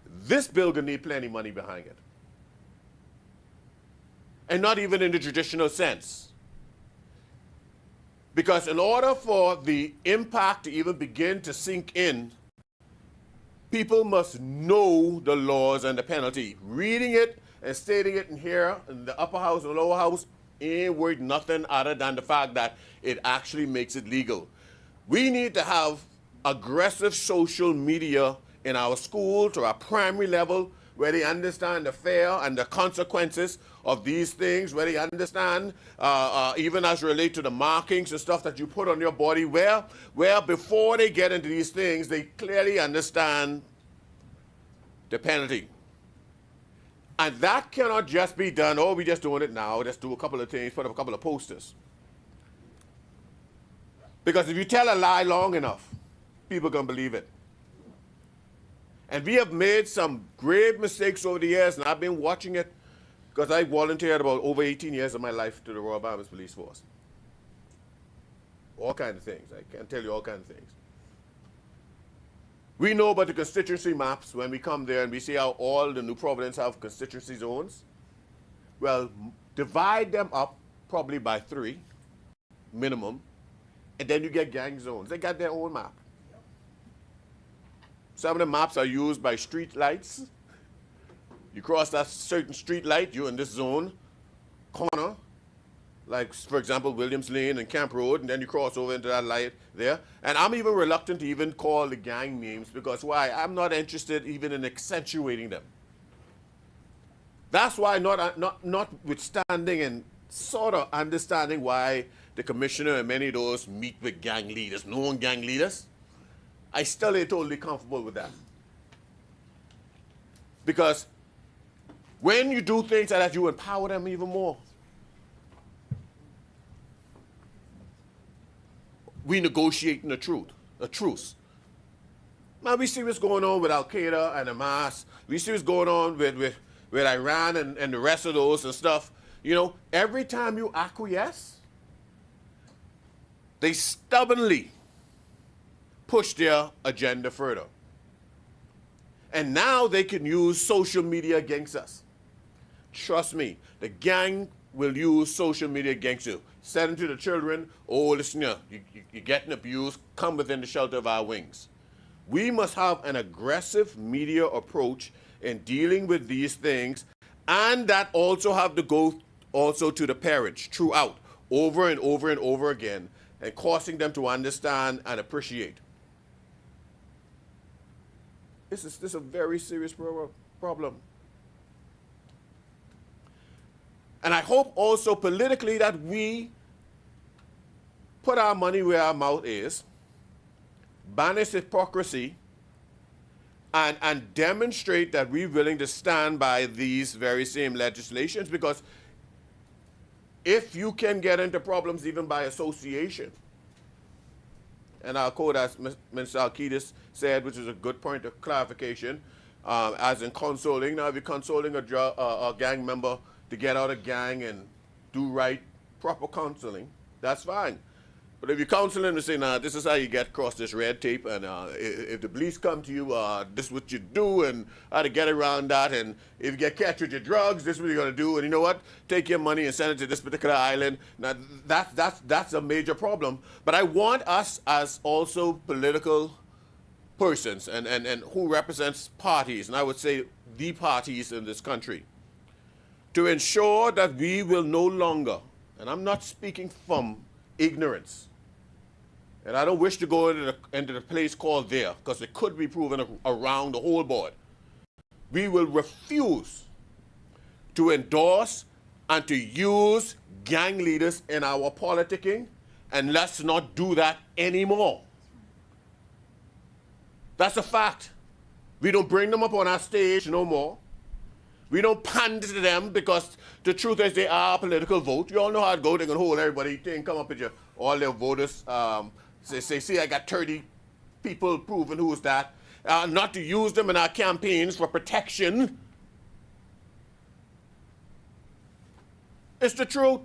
B: this bill gonna need plenty of money behind it. And not even in the traditional sense. Because in order for the impact to even begin to sink in, people must know the laws and the penalty. Reading it and stating it in here, in the upper house and lower house, ain't worth nothing other than the fact that it actually makes it legal. We need to have aggressive social media in our school to our primary level, where they understand the fear and the consequences of these things, where they understand, even as relate to the markings and stuff that you put on your body, where before they get into these things, they clearly understand the penalty. And that cannot just be done, oh, we're just doing it now, let's do a couple of things, put up a couple of posters. Because if you tell a lie long enough, people are going to believe it. And we have made some grave mistakes over the years, and I've been watching it because I volunteered about over 18 years of my life to the Royal Bahamas Police Force. All kinds of things. I can't tell you all kinds of things. We know about the constituency maps when we come there and we see how all the New Providence have constituency zones. Well, divide them up probably by 3, minimum, and then you get gang zones. They got their own map. Some of the maps are used by street lights. You cross that certain street light, you're in this zone, corner, like, for example, Williams Lane and Camp Road, and then you cross over into that light there. And I'm even reluctant to even call the gang names because why? I'm not interested even in accentuating them. That's why notwithstanding and sort of understanding why the commissioner and many of those meet with gang leaders, known gang leaders, I still ain't totally comfortable with that. Because when you do things like that, you empower them even more. We negotiating a truce. Man, we see what's going on with Al-Qaeda and Hamas. We see what's going on with Iran and the rest of those and stuff. You know, every time you acquiesce, they stubbornly push their agenda further. And now they can use social media against us. Trust me, the gang will use social media against you. Saying to the children, oh, listen here, you're getting abused, come within the shelter of our wings. We must have an aggressive media approach in dealing with these things, and that also have to go also to the parents throughout, over and over and over again, and causing them to understand and appreciate. This is a very serious problem. And I hope also politically that we put our money where our mouth is, banish hypocrisy, and demonstrate that we're willing to stand by these very same legislations, because if you can get into problems even by association, and I'll quote as Mr. Alkides said, which is a good point of clarification, as in consoling. Now, if you're consoling a gang member to get out of gang and do right, proper counseling, that's fine. But if you counsel them to say, nah, this is how you get across this red tape, and if the police come to you, this is what you do, and how to get around that, and if you get catch with your drugs, this is what you're going to do, and you know what? Take your money and send it to this particular island. Now, that's a major problem. But I want us as also political persons and who represents parties, and I would say the parties in this country to ensure that we will no longer, and I'm not speaking from ignorance, and I don't wish to go into the place called there, because it could be proven around the whole board. We will refuse to endorse and to use gang leaders in our politicking, and let's not do that anymore. That's a fact. We don't bring them up on our stage no more. We don't pander to them, because the truth is they are a political vote. You all know how it goes. They're going to hold everybody. They can come up with all their voters. Say, see, I got 30 people proving who's that. Not to use them in our campaigns for protection. It's the truth.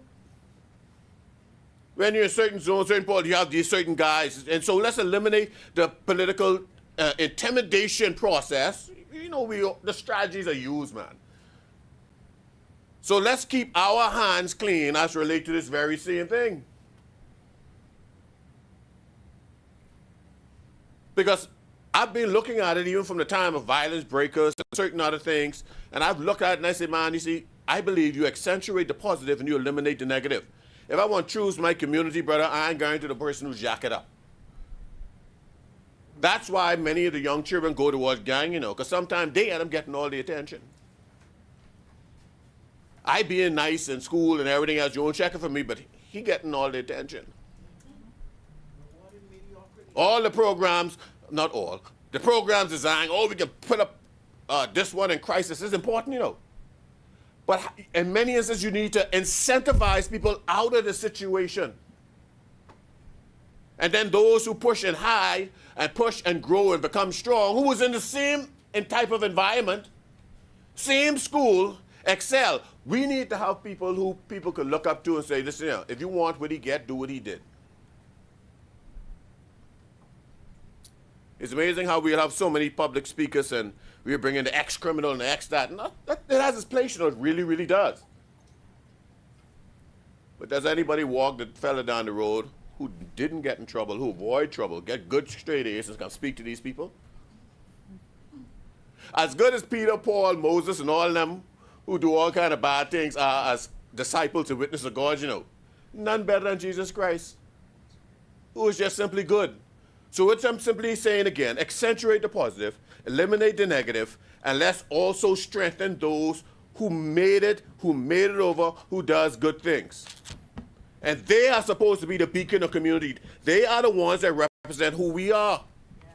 B: When you're in certain zones, certain parts, you have these certain guys. And so let's eliminate the political intimidation process. You know, the strategies are used, man. So let's keep our hands clean as relate to this very same thing. Because I've been looking at it even from the time of violence breakers and certain other things, and I've looked at it and I say, man, you see, I believe you accentuate the positive and you eliminate the negative. If I want to choose my community, brother, I ain't going to the person who's jack it up. That's why many of the young children go towards gang, you know, because sometimes they end up getting all the attention. I being nice in school and everything else, you won't check it for me, but he getting all the attention. All the programs, not all, the programs designed, we can put up this one in crisis is important, you know. But in many instances, you need to incentivize people out of the situation. And then those who push and high and push and grow and become strong, who was in the same type of environment, same school, excel. We need to have people who people could look up to and say, listen, if you want what he get, do what he did. It's amazing how we'll have so many public speakers and we're bringing the ex-criminal and the ex-that. No, it has its place, you know, it really, really does. But does anybody walk the fella down the road who didn't get in trouble, who avoid trouble, get good straight A's and can speak to these people? As good as Peter, Paul, Moses, and all of them who do all kind of bad things are as disciples and witnesses of God, you know, none better than Jesus Christ, who is just simply good. So what I'm simply saying again, accentuate the positive, eliminate the negative, and let's also strengthen those who made it over, who does good things. And they are supposed to be the beacon of community. They are the ones that represent who we are. Yes.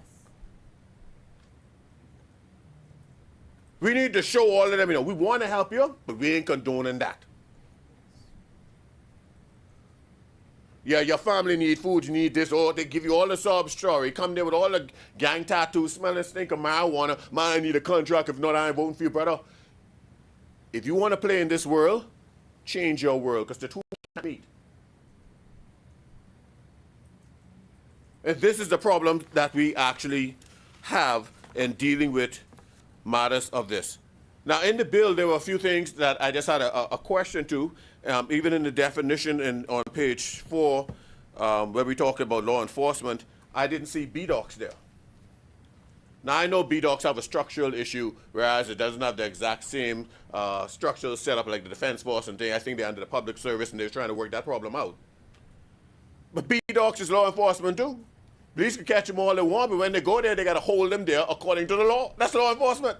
B: We need to show all of them, you know, we want to help you, but we ain't condoning that. Yeah, your family need food, you need this, or they give you all the sob story. Come there with all the gang tattoos, smell and stink of marijuana. Man, I need a contract, if not, I ain't voting for you, brother. If you want to play in this world, change your world, because the two can't meet. And this is the problem that we actually have in dealing with matters of this. Now, in the bill, there were a few things that I just had a question to. Even in the definition on page 4, where we talk about law enforcement, I didn't see BDOCs there. Now, I know BDOCs have a structural issue, whereas it doesn't have the exact same structural setup like the Defense Force and things. I think they're under the public service, and they're trying to work that problem out. But BDOCs is law enforcement, too. Police can catch them all they want, but when they go there, they got to hold them there according to the law. That's law enforcement.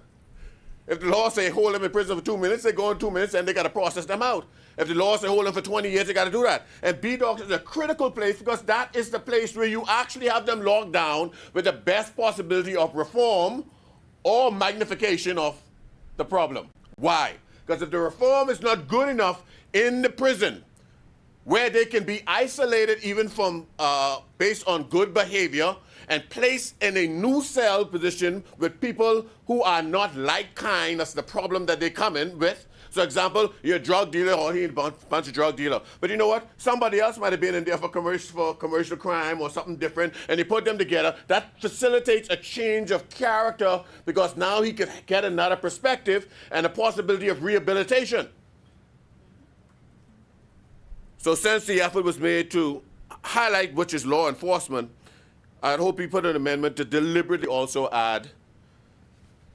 B: If the law say hold them in prison for 2 minutes, they go in 2 minutes and they got to process them out. If the law say hold them for 20 years, they got to do that. And BDOCs is a critical place because that is the place where you actually have them locked down with the best possibility of reform or magnification of the problem. Why? Because if the reform is not good enough in the prison, where they can be isolated even from based on good behavior and placed in a new cell position with people who are not like kind. That's the problem that they come in with. So example, you're a drug dealer, or he's a bunch of drug dealer. But you know what? Somebody else might have been in there for commercial crime or something different, and they put them together. That facilitates a change of character because now he can get another perspective and a possibility of rehabilitation. So since the effort was made to highlight which is law enforcement, I'd hope you put an amendment to deliberately also add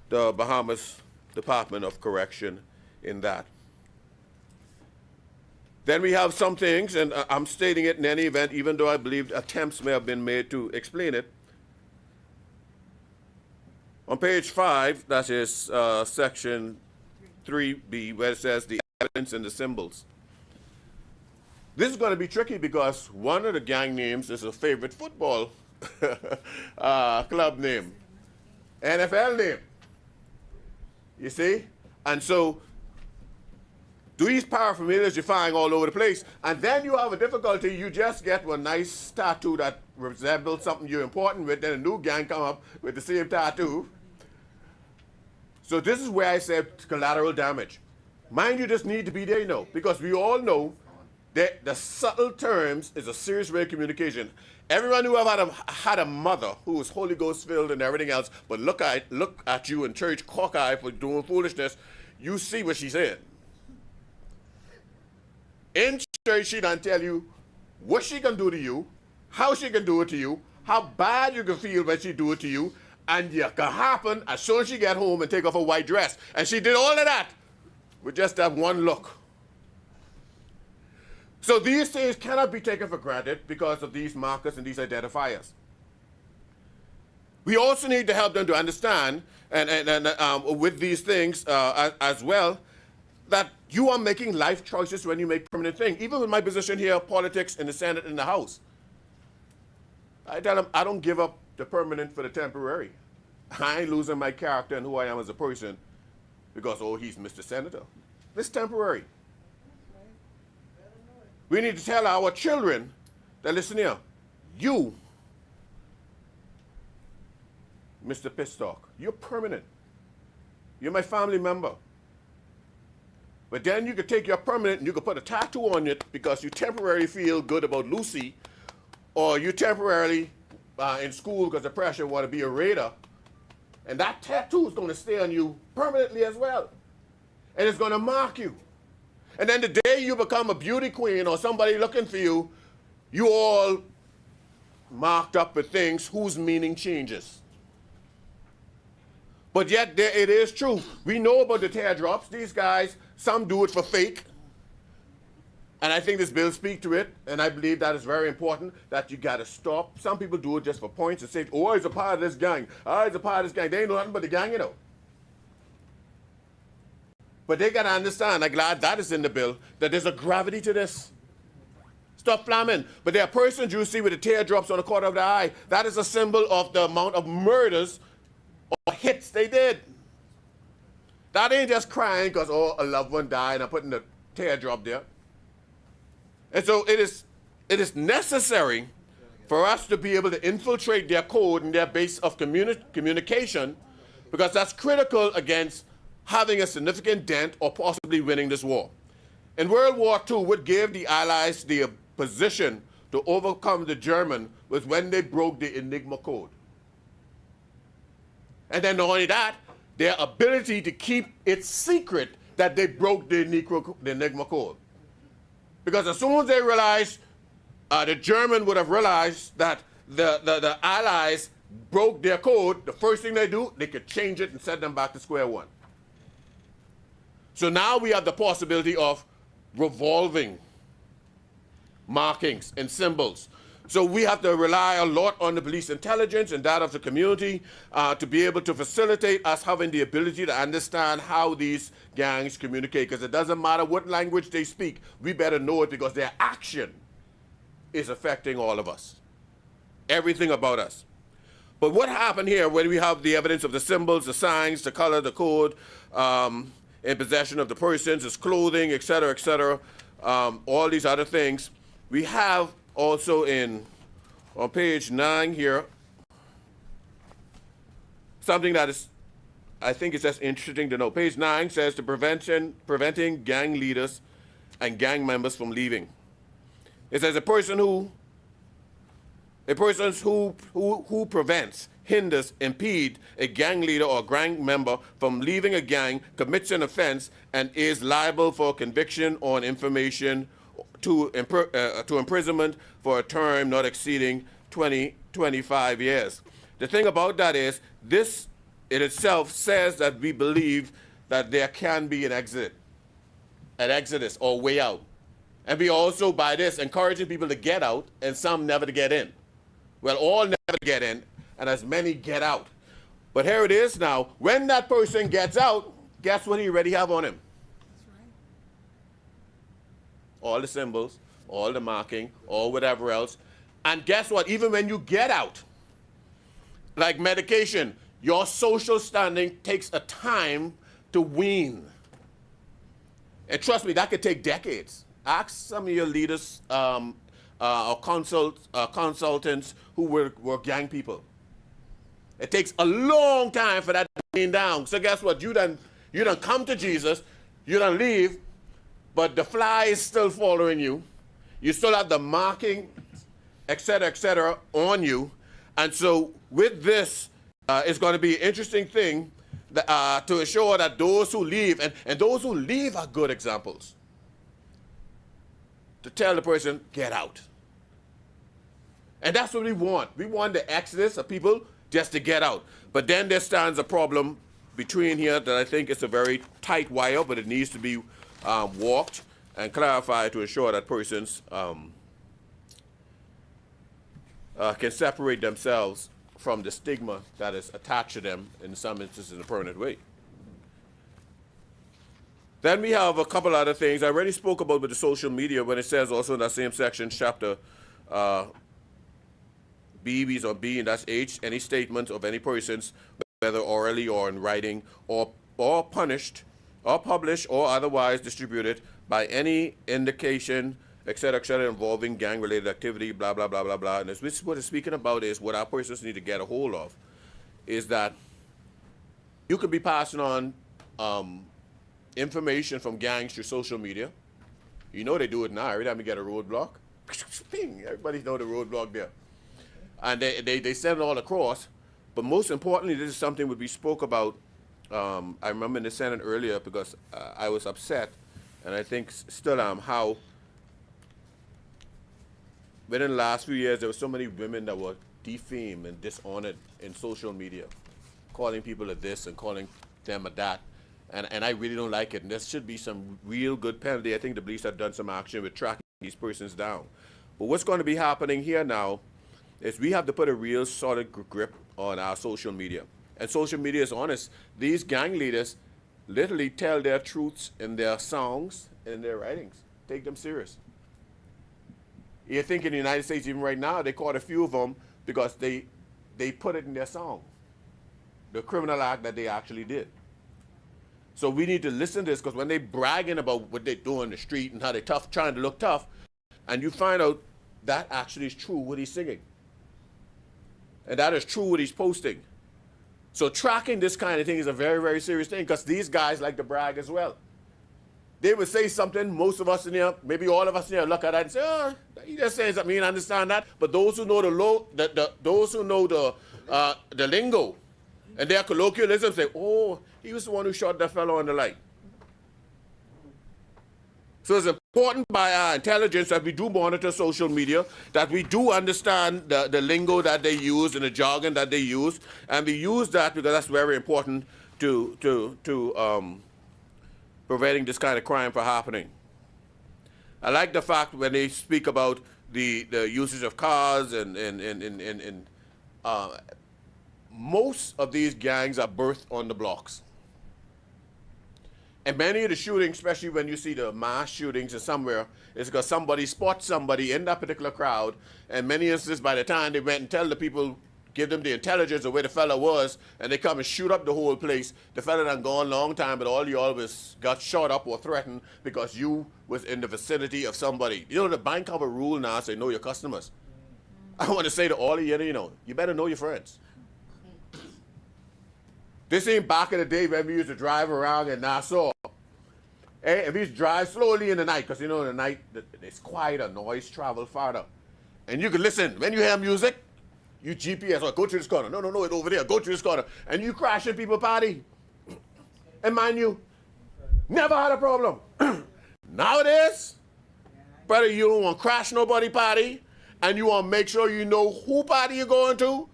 B: the Bahamas Department of Correction in that. Then we have some things, and I'm stating it in any event, even though I believe attempts may have been made to explain it. On page 5, that is section 3B, where it says the evidence and the symbols. This is going to be tricky because one of the gang names is a favorite football club name, NFL name. You see? And so these paraphernalias you find all over the place, and then you have a difficulty. You just get one nice tattoo that resembles something you're important with, then a new gang come up with the same tattoo. So this is where I said collateral damage. Mind you, this need to be there, you know, because we all know that the subtle terms is a serious way of communication. Everyone who have had a mother who was Holy Ghost filled and everything else, but look at you in church cockeyed for doing foolishness, you see what she's saying. In church, she done tell you what she can do to you, how she can do it to you, how bad you can feel when she do it to you, and it can happen as soon as she get home and take off her white dress. And she did all of that with just that one look. So these things cannot be taken for granted because of these markers and these identifiers. We also need to help them to understand, and with these things as well, that you are making life choices when you make permanent things. Even with my position here, politics in the Senate and the House, I tell them I don't give up the permanent for the temporary. I ain't losing my character and who I am as a person because, oh, he's Mr. Senator. This is temporary. We need to tell our children that, listen here, you, Mr. Pistock, you're permanent. You're my family member. But then you could take your permanent and you could put a tattoo on it because you temporarily feel good about Lucy, or you temporarily in school because of pressure want to be a raider. And that tattoo is going to stay on you permanently as well. And it's going to mark you. And then the day you become a beauty queen or somebody looking for you, you all marked up with things whose meaning changes. But yet it is true. We know about the teardrops. These guys, some do it for fake. And I think this bill speaks to it, and I believe that is very important, that you got to stop. Some people do it just for points and say, oh, he's a part of this gang. Oh, he's a part of this gang. They ain't know nothing but the gang, you know. But they got to understand, I'm glad that is in the bill, that there's a gravity to this. Stop flamming. But there are persons you see with the teardrops on the corner of the eye. That is a symbol of the amount of murders or hits they did. That ain't just crying because, oh, a loved one died and I'm putting the teardrop there. And so it is necessary for us to be able to infiltrate their code and their base of communication, because that's critical against having a significant dent or possibly winning this war. In World War II, what gave the Allies the position to overcome the German was when they broke the Enigma code. And then not only that, their ability to keep it secret that they broke the Enigma code. Because as soon as they realized, the German would have realized that the Allies broke their code, the first thing they do, they could change it and set them back to square one. So now we have the possibility of revolving markings and symbols. So we have to rely a lot on the police intelligence and that of the community to be able to facilitate us having the ability to understand how these gangs communicate. Because it doesn't matter what language they speak, we better know it because their action is affecting all of us. Everything about us. But what happened here when we have the evidence of the symbols, the signs, the color, the code, in possession of the persons, his clothing, etc., all these other things, we have also on page 9 here, something that is, I think it's just interesting to know. Page 9 says preventing gang leaders and gang members from leaving. It says a person who prevents, hinders, impede a gang leader or gang member from leaving a gang commits an offense and is liable for conviction on information to imprisonment for a term not exceeding 25 years. The thing about that is, this in itself says that we believe that there can be an exodus or way out. And we also, by this, encouraging people to get out and some never to get in. Well, all never to get in, and as many get out. But here it is now. When that person gets out, guess what he already have on him? That's right. All the symbols, all the marking, all whatever else. And guess what? Even when you get out, like medication, your social standing takes a time to wean. And trust me, that could take decades. Ask some of your leaders or consultants who were gang people. It takes a long time for that to wean down. So guess what? You done come to Jesus, you done leave, but the fly is still following you. You still have the marking, etc., on you. And so with this, it's going to be an interesting thing that, to ensure that those who leave, and those who leave are good examples, to tell the person, get out. And that's what we want. We want the exodus of people just to get out. But then there stands a problem between here that I think is a very tight wire, but it needs to be walked and clarified to ensure that persons can separate themselves from the stigma that is attached to them in some instances in a permanent way. Then we have a couple other things. I already spoke about with the social media when it says also in that same section, chapter BBs or B, and that's H, any statement of any persons, whether orally or in writing, or punished, or published, or otherwise distributed by any indication, etc., involving gang-related activity, blah, blah, blah, blah, blah. And this what it's speaking about is what our persons need to get a hold of, is that you could be passing on information from gangs through social media. You know they do it now. Every time you get a roadblock, ping, everybody know the roadblock there. And they send it all across. But most importantly, this is something that we spoke about, I remember in the Senate earlier, because I was upset, and I think still am, how within the last few years there were so many women that were defamed and dishonored in social media, calling people a this and calling them a that. And I really don't like it. And there should be some real good penalty. I think the police have done some action with tracking these persons down. But what's going to be happening here now is we have to put a real solid grip on our social media. And social media is honest. These gang leaders literally tell their truths in their songs and in their writings. Take them serious. You think in the United States, even right now, they caught a few of them because they put it in their song, the criminal act that they actually did. So we need to listen to this, because when they bragging about what they do in the street and how they tough, trying to look tough, and you find out that actually is true what he's singing. And that is true what he's posting. So tracking this kind of thing is a very, very serious thing, because these guys like to brag as well. They would say something, most of us in here, maybe all of us in here look at that and say, oh, he just says that, I mean, I understand that. But those who know those who know the lingo and their colloquialism say, oh, he was the one who shot that fellow on the light. So it's important by our intelligence that we do monitor social media, that we do understand the lingo that they use and the jargon that they use, and we use that because that's very important to preventing this kind of crime from happening. I like the fact when they speak about the usage of cars and most of these gangs are birthed on the blocks. And many of the shootings, especially when you see the mass shootings in somewhere, is because somebody spots somebody in that particular crowd, and many instances by the time they went and tell the people, give them the intelligence of where the fella was, and they come and shoot up the whole place, the fella done gone a long time, but all you always got shot up or threatened because you was in the vicinity of somebody. You know, the bank have a rule now, say know your customers. I want to say to all of you, you better know your friends. This ain't back in the day when we used to drive around in Nassau. Hey, if we drive slowly in the night, because in the night it's quieter, noise travel farther. And you can listen. When you hear music, you GPS, or go to this corner. No, it's over there. Go to this corner. And you crash in people's party. And mind you, never had a problem. Nowadays, brother, you don't want to crash nobody party, and you want to make sure you know who party you're going to.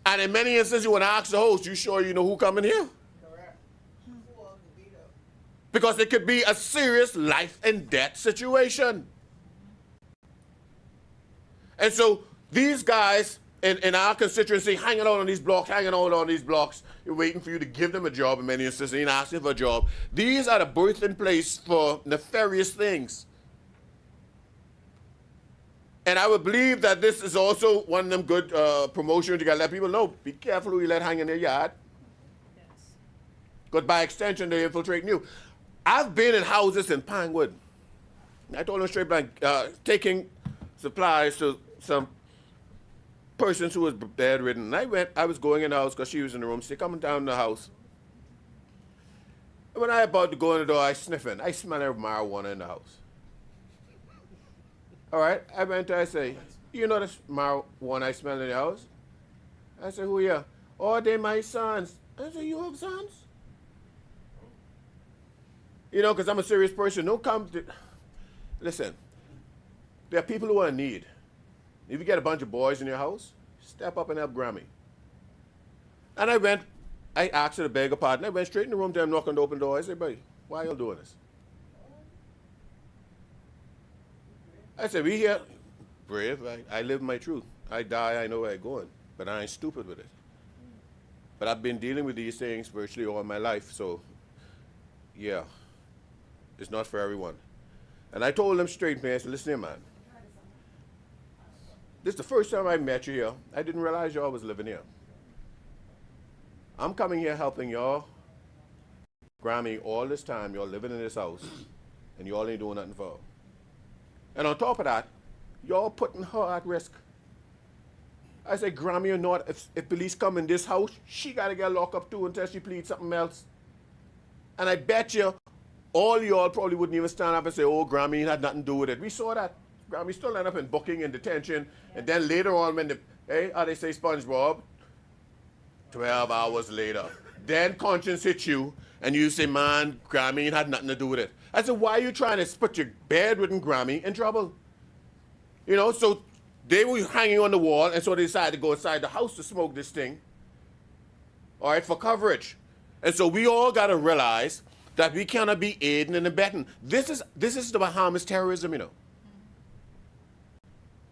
B: And in many instances, you want to ask the host, you sure you know who coming here?
G: Correct. Who all can beat up?
B: because it could be a serious life and death situation. And so these guys in our constituency hanging out on these blocks, waiting for you to give them a job in many instances, ain't asking for a job. These are the birthing place for nefarious things. And I would believe that this is also one of them good promotions. You gotta let people know, be careful who you let hang in their yard. Because by extension, they're infiltrating you. I've been in houses in Pinewood. I told them straight blank, taking supplies to some persons who was bedridden. And I was going in the house because she was in the room. She coming down the house. And when I about to go in the door, I sniffing. I smell marijuana in the house. All right, I went to her, I say, you know the marijuana I smell in the house? I said, who you? Oh, they my sons. I said, you have sons? You know, because I'm a serious person. Don't come to... Listen, there are people who are in need. If you get a bunch of boys in your house, step up and help Grammy. And I asked her to beg a pardon. I went straight in the room to him, knocking on the open door. I said, buddy, why are y'all doing this? I said, we here, brave, I live my truth. I die, I know where I'm going, but I ain't stupid with it. But I've been dealing with these things virtually all my life, so yeah, it's not for everyone. And I told them straight, man, I said, listen here, man. This is the first time I met you here. I didn't realize y'all was living here. I'm coming here helping y'all, Grammy, all this time, y'all living in this house, and y'all ain't doing nothing for her. And on top of that, y'all putting her at risk. I said, Grammy or not, if police come in this house, she got to get locked up too until she pleads something else. And I bet you all y'all probably wouldn't even stand up and say, oh, Grammy had nothing to do with it. We saw that. Grammy still ended up in booking and detention. And then later on when how they say SpongeBob, 12 hours later, then conscience hits you and you say, man, Grammy had nothing to do with it. I said, why are you trying to put your bedridden Grammy in trouble? You know, so they were hanging on the wall, and so they decided to go inside the house to smoke this thing, all right, for coverage. And so we all got to realize that we cannot be aiding and abetting. This is the Bahamas terrorism, you know.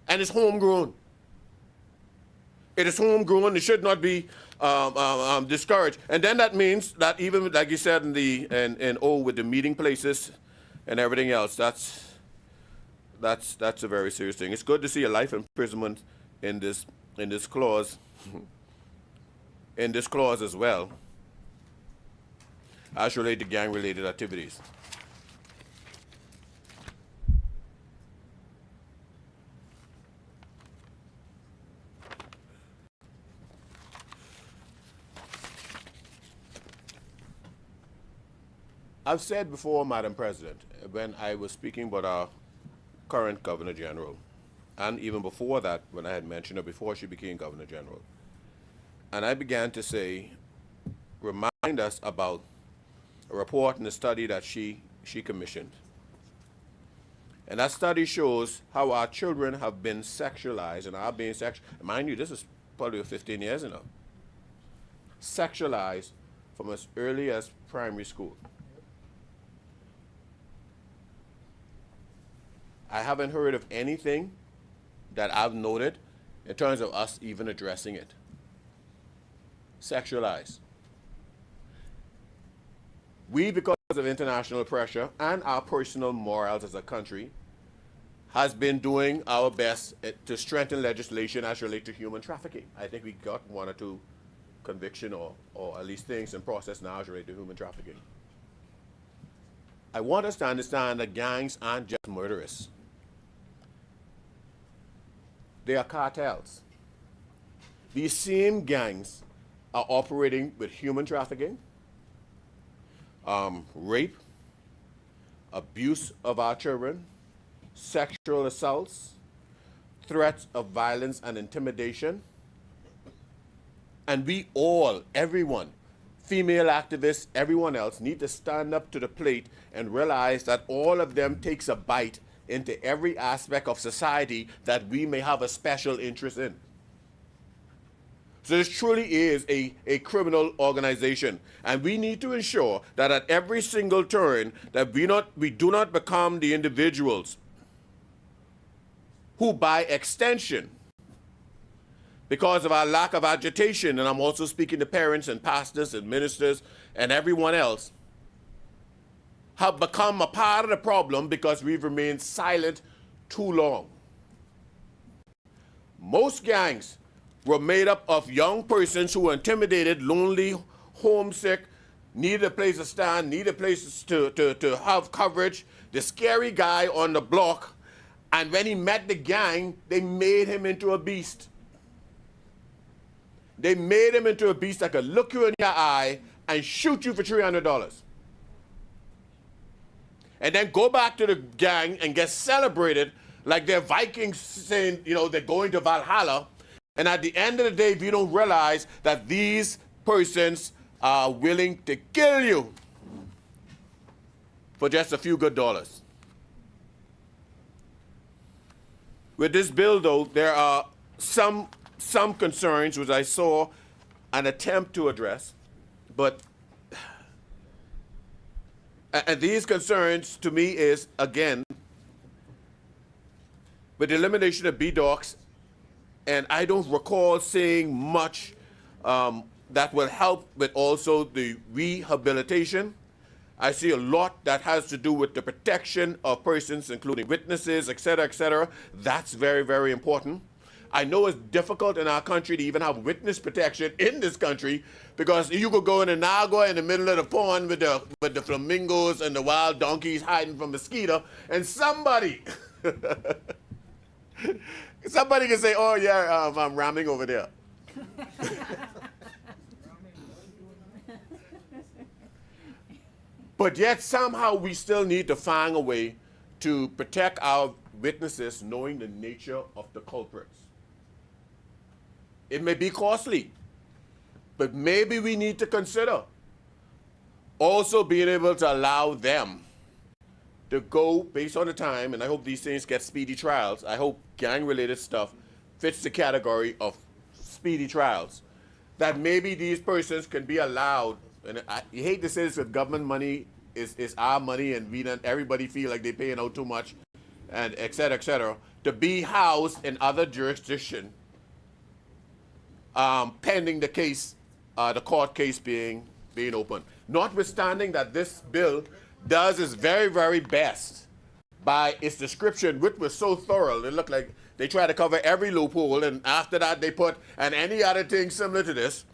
B: And it's homegrown. It is homegrown. It should not be discouraged. And then that means that even, like you said, with the meeting places and everything else, that's a very serious thing. It's good to see a life imprisonment in this clause, in this clause as well, as related to gang-related activities. I've said before, Madam President, when I was speaking about our current Governor General, and even before that, when I had mentioned her before she became Governor General, and I began to say, remind us about a report and a study that she commissioned. And that study shows how our children have been sexualized and are being sexualized. Mind you, this is probably 15 years ago. Sexualized from as early as primary school. I haven't heard of anything that I've noted in terms of us even addressing it. Sexualized. We, because of international pressure and our personal morals as a country, has been doing our best to strengthen legislation as related to human trafficking. I think we got one or two conviction or at least things in process now as related to human trafficking. I want us to understand that gangs aren't just murderous. They are cartels. These same gangs are operating with human trafficking, rape, abuse of our children, sexual assaults, threats of violence and intimidation. And we all, everyone, female activists, everyone else, need to stand up to the plate and realize that all of them takes a bite into every aspect of society that we may have a special interest in. So this truly is a criminal organization. And we need to ensure that at every single turn that we do not become the individuals who by extension, because of our lack of agitation, and I'm also speaking to parents and pastors and ministers and everyone else, have become a part of the problem because we've remained silent too long. Most gangs were made up of young persons who were intimidated, lonely, homesick, needed a place to stand, needed a place to have coverage, the scary guy on the block, and when he met the gang, they made him into a beast. They made him into a beast that could look you in your eye and shoot you for $300. And then go back to the gang and get celebrated like they're Vikings saying, you know, they're going to Valhalla. And at the end of the day, if you don't realize that these persons are willing to kill you for just a few good dollars. With this bill, though, there are some concerns which I saw an attempt to address, but and these concerns to me is, again, with the elimination of B-Docs, and I don't recall seeing much that will help with also the rehabilitation. I see a lot that has to do with the protection of persons, including witnesses, et cetera, That's very, very important. I know it's difficult in our country to even have witness protection in this country because you could go in an agua in the middle of the pond with the flamingos and the wild donkeys hiding from mosquito, and somebody can say, oh yeah, I'm ramming over there. But yet somehow we still need to find a way to protect our witnesses knowing the nature of the culprits. It may be costly, but maybe we need to consider also being able to allow them to go based on the time, and I hope these things get speedy trials. I hope gang-related stuff fits the category of speedy trials, that maybe these persons can be allowed, and you hate to say this, because government money is our money, and we don't, everybody feel like they're paying out too much, and et cetera, to be housed in other jurisdiction, pending the case, the court case being open. Notwithstanding that this bill does its very, very best by its description, which was so thorough. It looked like they tried to cover every loophole, and after that they put, and any other thing similar to this,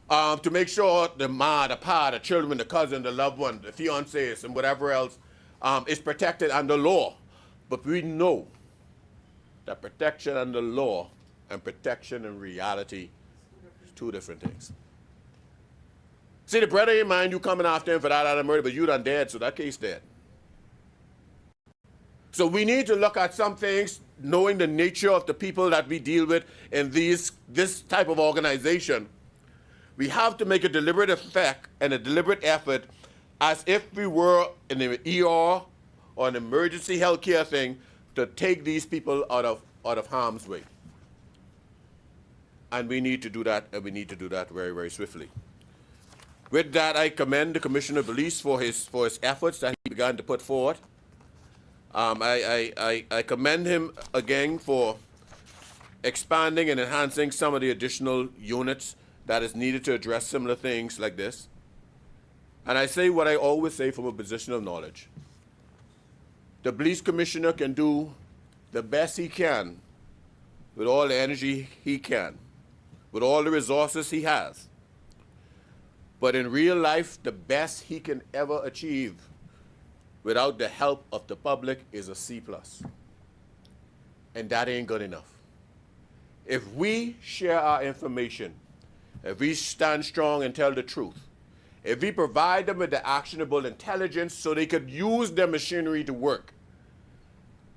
B: to make sure the ma, the pa, the children, the cousin, the loved one, the fiancés, and whatever else is protected under law. But we know that protection under law and protection in reality is two different things. See, the brother in mind, you coming after him for that other murder, but you done dead, so that case dead. So we need to look at some things, knowing the nature of the people that we deal with in this type of organization. We have to make a deliberate effect and a deliberate effort as if we were in an ER or an emergency healthcare thing to take these people out of harm's way. And we need to do that, and we need to do that very, very swiftly. With that, I commend the Commissioner of Police for his efforts that he began to put forward. I commend him again for expanding and enhancing some of the additional units that is needed to address similar things like this. And I say what I always say from a position of knowledge. The police commissioner can do the best he can with all the energy he can, with all the resources he has. But in real life, the best he can ever achieve without the help of the public is a C+. And that ain't good enough. If we share our information, if we stand strong and tell the truth, if we provide them with the actionable intelligence so they could use their machinery to work,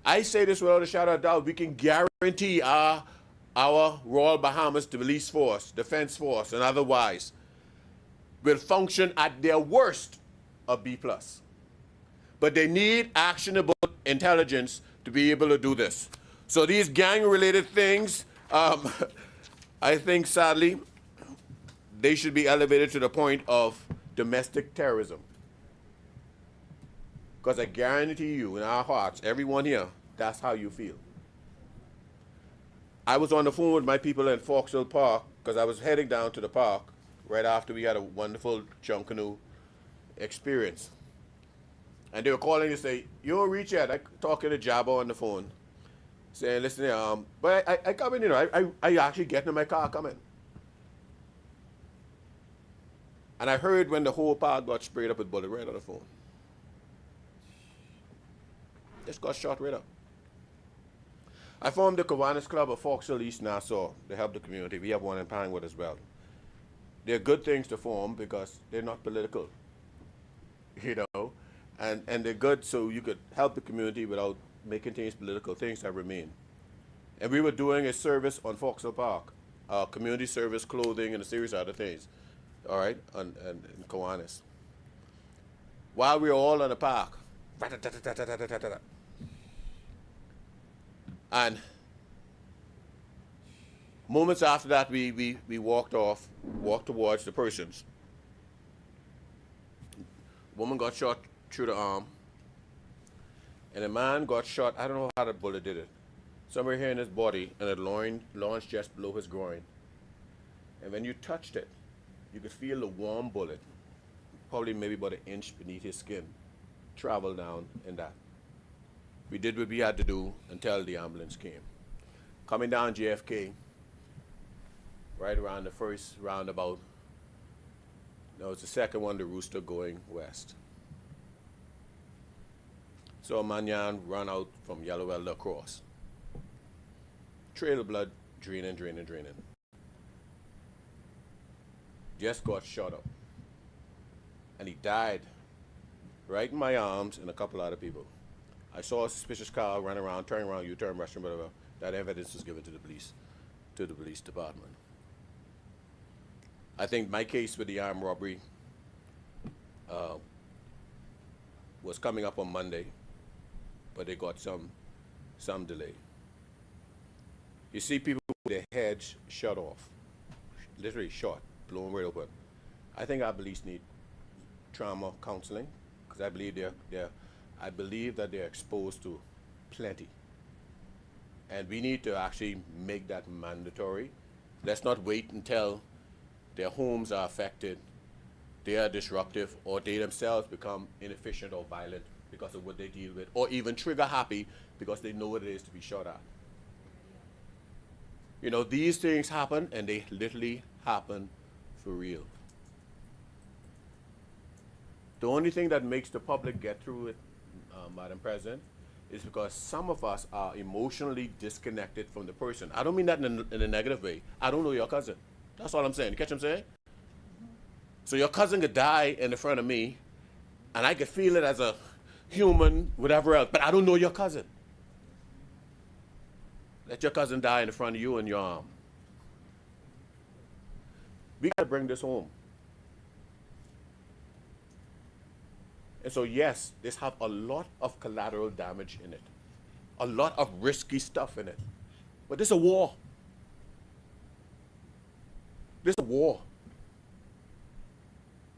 B: I say this without a shadow of doubt, we can guarantee our Royal Bahamas Police Force, Defense Force, and otherwise will function at their worst a B+. But they need actionable intelligence to be able to do this. So these gang-related things, I think, sadly, they should be elevated to the point of domestic terrorism. Because I guarantee you, in our hearts, everyone here, that's how you feel. I was on the phone with my people in Foxhill Park because I was heading down to the park right after we had a wonderful junk canoe experience. And they were calling to say, you don't reach yet. I talking to Jabba on the phone, saying, listen here, but I come in, you know, I actually get in my car coming. And I heard when the whole park got sprayed up with bullets right on the phone. Just got shot right up. I formed the Kiwanis Club of Foxhill East Nassau to help the community. We have one in Pinewood as well. They're good things to form because they're not political, you know, and they're good so you could help the community without making things political, things that remain. And we were doing a service on Foxhill Park, community service, clothing, and a series of other things, all right, and in Kiwanis. While we were all in the park, and moments after that, we walked towards the persons. Woman got shot through the arm, and a man got shot. I don't know how the bullet did it. Somewhere here in his body, and it launched just below his groin. And when you touched it, you could feel the warm bullet, probably maybe about an inch beneath his skin, travel down in that. We did what we had to do until the ambulance came. Coming down JFK, right around the first roundabout, no, it's the second one, the Rooster going west. So a man run out from Yellow Welder across. Trail of blood, draining. Just got shot up. And he died right in my arms and a couple other people. I saw a suspicious car run around, turn around, U-turn, restroom, whatever. That evidence was given to the police department. I think my case with the armed robbery was coming up on Monday, but they got some delay. You see people with their heads shut off, literally shot, blown right open. I think our police need trauma counseling because I believe that they're exposed to plenty. And we need to actually make that mandatory. Let's not wait until their homes are affected, they are disruptive, or they themselves become inefficient or violent because of what they deal with, or even trigger happy because they know what it is to be shot at. You know, these things happen, and they literally happen for real. The only thing that makes the public get through it, Madam President, is because some of us are emotionally disconnected from the person. I don't mean that in a negative way. I don't know your cousin. That's all I'm saying. You catch what I'm saying? So your cousin could die in front of me, and I could feel it as a human, whatever else, but I don't know your cousin. Let your cousin die in front of you and your arm. We got to bring this home. And so, yes, this have a lot of collateral damage in it, a lot of risky stuff in it. But this is a war. This is a war.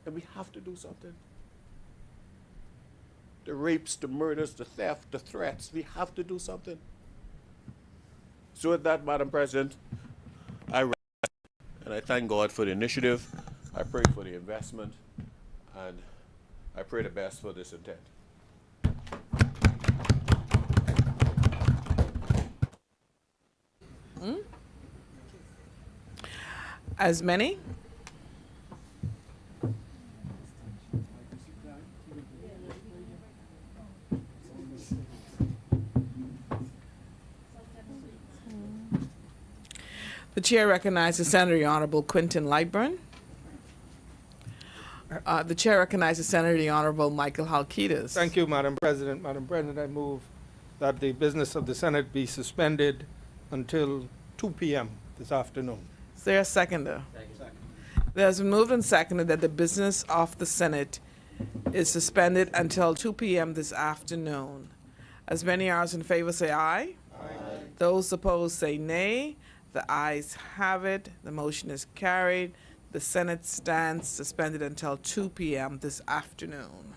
B: And we have to do something. The rapes, the murders, the theft, the threats, we have to do something. So with that, Madam President, I rest, and I thank God for the initiative. I pray for the investment, and I pray the best for this intent.
C: As many? The chair recognizes Senator Honorable Quinton Lightburn. The chair recognizes Senator the Honorable Michael Halkitis.
D: Thank you, Madam President. Madam President, I move that the business of the Senate be suspended until 2 p.m. this afternoon.
C: Is there a seconder? There's been moved and seconded that the business of the Senate is suspended until 2 p.m. this afternoon. As many as in favor say aye. Aye. Those opposed say nay. The ayes have it. The motion is carried. The Senate stands suspended until 2 p.m. this afternoon.